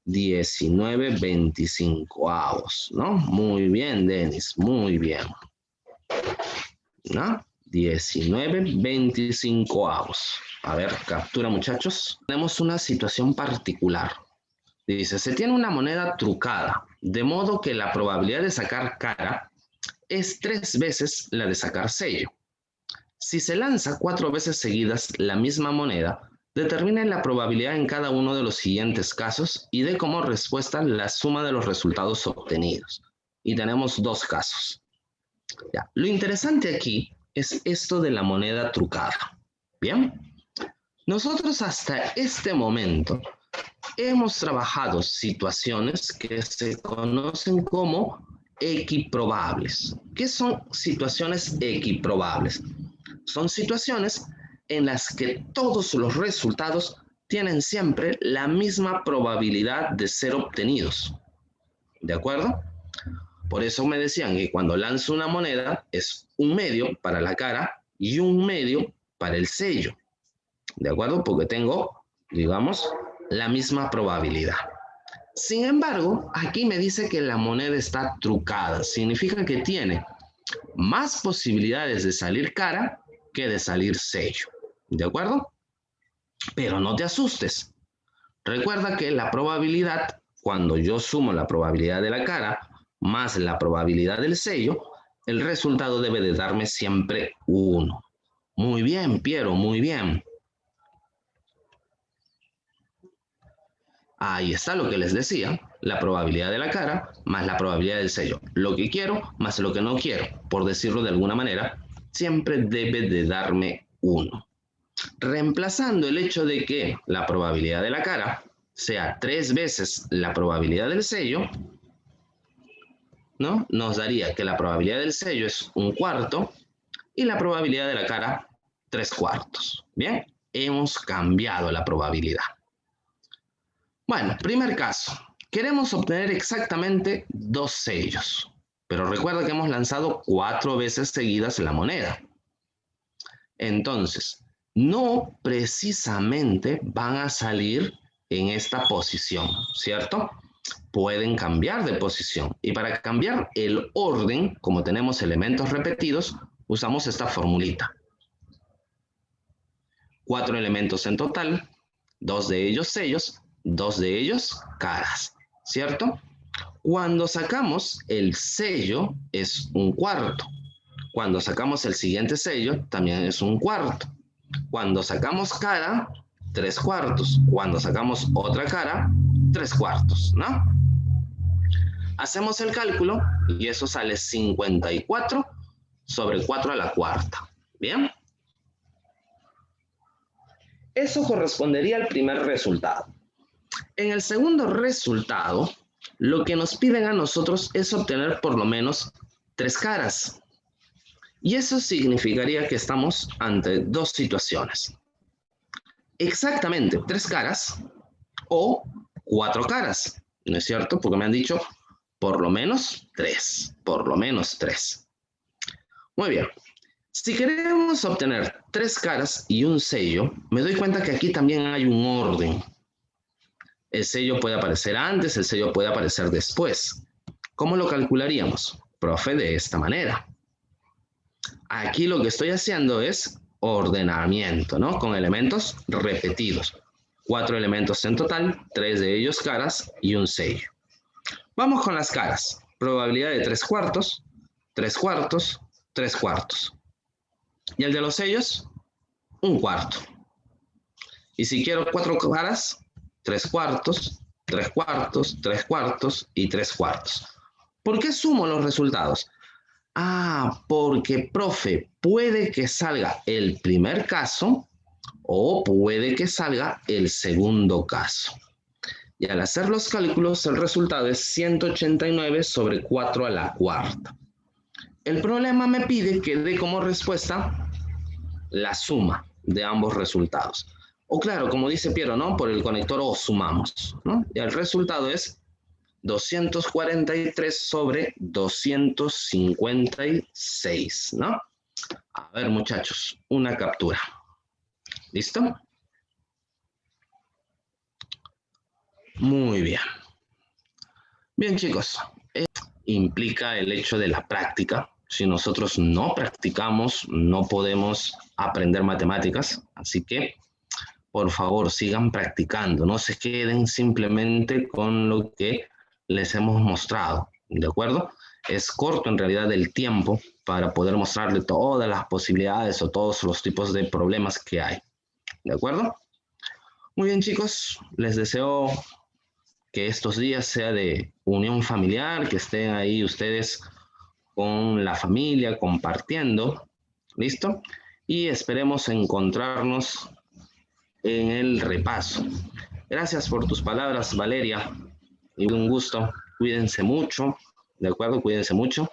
19/25, ¿no? Muy bien, Denis, muy bien. ¿No? 19/25. A ver, captura, muchachos. Tenemos una situación particular. Dice, se tiene una moneda trucada, de modo que la probabilidad de sacar cara es 3 veces la de sacar sello. Si se lanza 4 veces seguidas la misma moneda, determine la probabilidad en cada uno de los siguientes casos y dé como respuesta la suma de los resultados obtenidos. Y tenemos 2 casos. Ya. Lo interesante aquí es esto de la moneda trucada. Bien, nosotros hasta este momento hemos trabajado situaciones que se conocen como equiprobables. ¿Qué son situaciones equiprobables? Son situaciones en las que todos los resultados tienen siempre la misma probabilidad de ser obtenidos. ¿De acuerdo? Por eso me decían que cuando lanzo una moneda es un medio para la cara y un medio para el sello. ¿De acuerdo? Porque tengo, digamos, la misma probabilidad. Sin embargo, aquí me dice que la moneda está trucada. Significa que tiene más posibilidades de salir cara que de salir sello. ¿De acuerdo? Pero no te asustes. Recuerda que la probabilidad, cuando yo sumo la probabilidad de la cara más la probabilidad del sello, el resultado debe de darme siempre 1. Muy bien, Piero, muy bien. Ahí está lo que les decía, la probabilidad de la cara más la probabilidad del sello. Lo que quiero más lo que no quiero, por decirlo de alguna manera, siempre debe de darme 1. Reemplazando el hecho de que la probabilidad de la cara sea 3 veces la probabilidad del sello, ¿no? Nos daría que la probabilidad del sello es 1/4 y la probabilidad de la cara 3/4. Bien, hemos cambiado la probabilidad. Bueno, primer caso. Queremos obtener exactamente 2 sellos, pero recuerda que hemos lanzado 4 veces seguidas la moneda. Entonces, no precisamente van a salir en esta posición, ¿cierto? Pueden cambiar de posición. Y para cambiar el orden, como tenemos elementos repetidos, usamos esta formulita. 4 elementos en total, 2 de ellos sellos, 2 de ellos caras, ¿cierto? Cuando sacamos el sello es 1/4. Cuando sacamos el siguiente sello también es 1/4. Cuando sacamos cara, 3/4. Cuando sacamos otra cara, 3/4, ¿no? Hacemos el cálculo y eso sale 54 sobre 4 a la cuarta. ¿Bien? Eso correspondería al primer resultado. En el segundo resultado, lo que nos piden a nosotros es obtener por lo menos 3 caras. Y eso significaría que estamos ante 2 situaciones. Exactamente 3 caras o 4 caras, ¿no es cierto? Porque me han dicho por lo menos 3, por lo menos 3. Muy bien. Si queremos obtener 3 caras y un sello, me doy cuenta que aquí también hay un orden. El sello puede aparecer antes, el sello puede aparecer después. ¿Cómo lo calcularíamos? Profe, de esta manera. Aquí lo que estoy haciendo es ordenamiento, ¿no? Con elementos repetidos. 4 elementos en total, 3 de ellos caras y un sello. Vamos con las caras. Probabilidad de 3/4, 3/4, 3/4. Y el de los sellos, 1/4. Y si quiero 4 caras, 3/4, 3/4, 3/4 y 3/4. ¿Por qué sumo los resultados? Ah, porque, profe, puede que salga el primer caso o puede que salga el segundo caso. Y al hacer los cálculos, el resultado es 189 sobre 4 a la cuarta. El problema me pide que dé como respuesta la suma de ambos resultados. O claro, como dice Piero, ¿no? Por el conector o sumamos, ¿no? Y el resultado es 243 sobre 256, ¿no? A ver, muchachos, una captura. ¿Listo? Muy bien. Bien, chicos, implica el hecho de la práctica. Si nosotros no practicamos, no podemos aprender matemáticas. Así que, por favor, sigan practicando. No se queden simplemente con lo que les hemos mostrado, ¿de acuerdo? Es corto en realidad el tiempo para poder mostrarle todas las posibilidades o todos los tipos de problemas que hay, ¿de acuerdo? Muy bien, chicos, les deseo que estos días sea de unión familiar, que estén ahí ustedes con la familia compartiendo, ¿listo? Y esperemos encontrarnos en el repaso. Gracias por tus palabras, Valeria, y un gusto. Cuídense mucho, ¿de acuerdo? Cuídense mucho.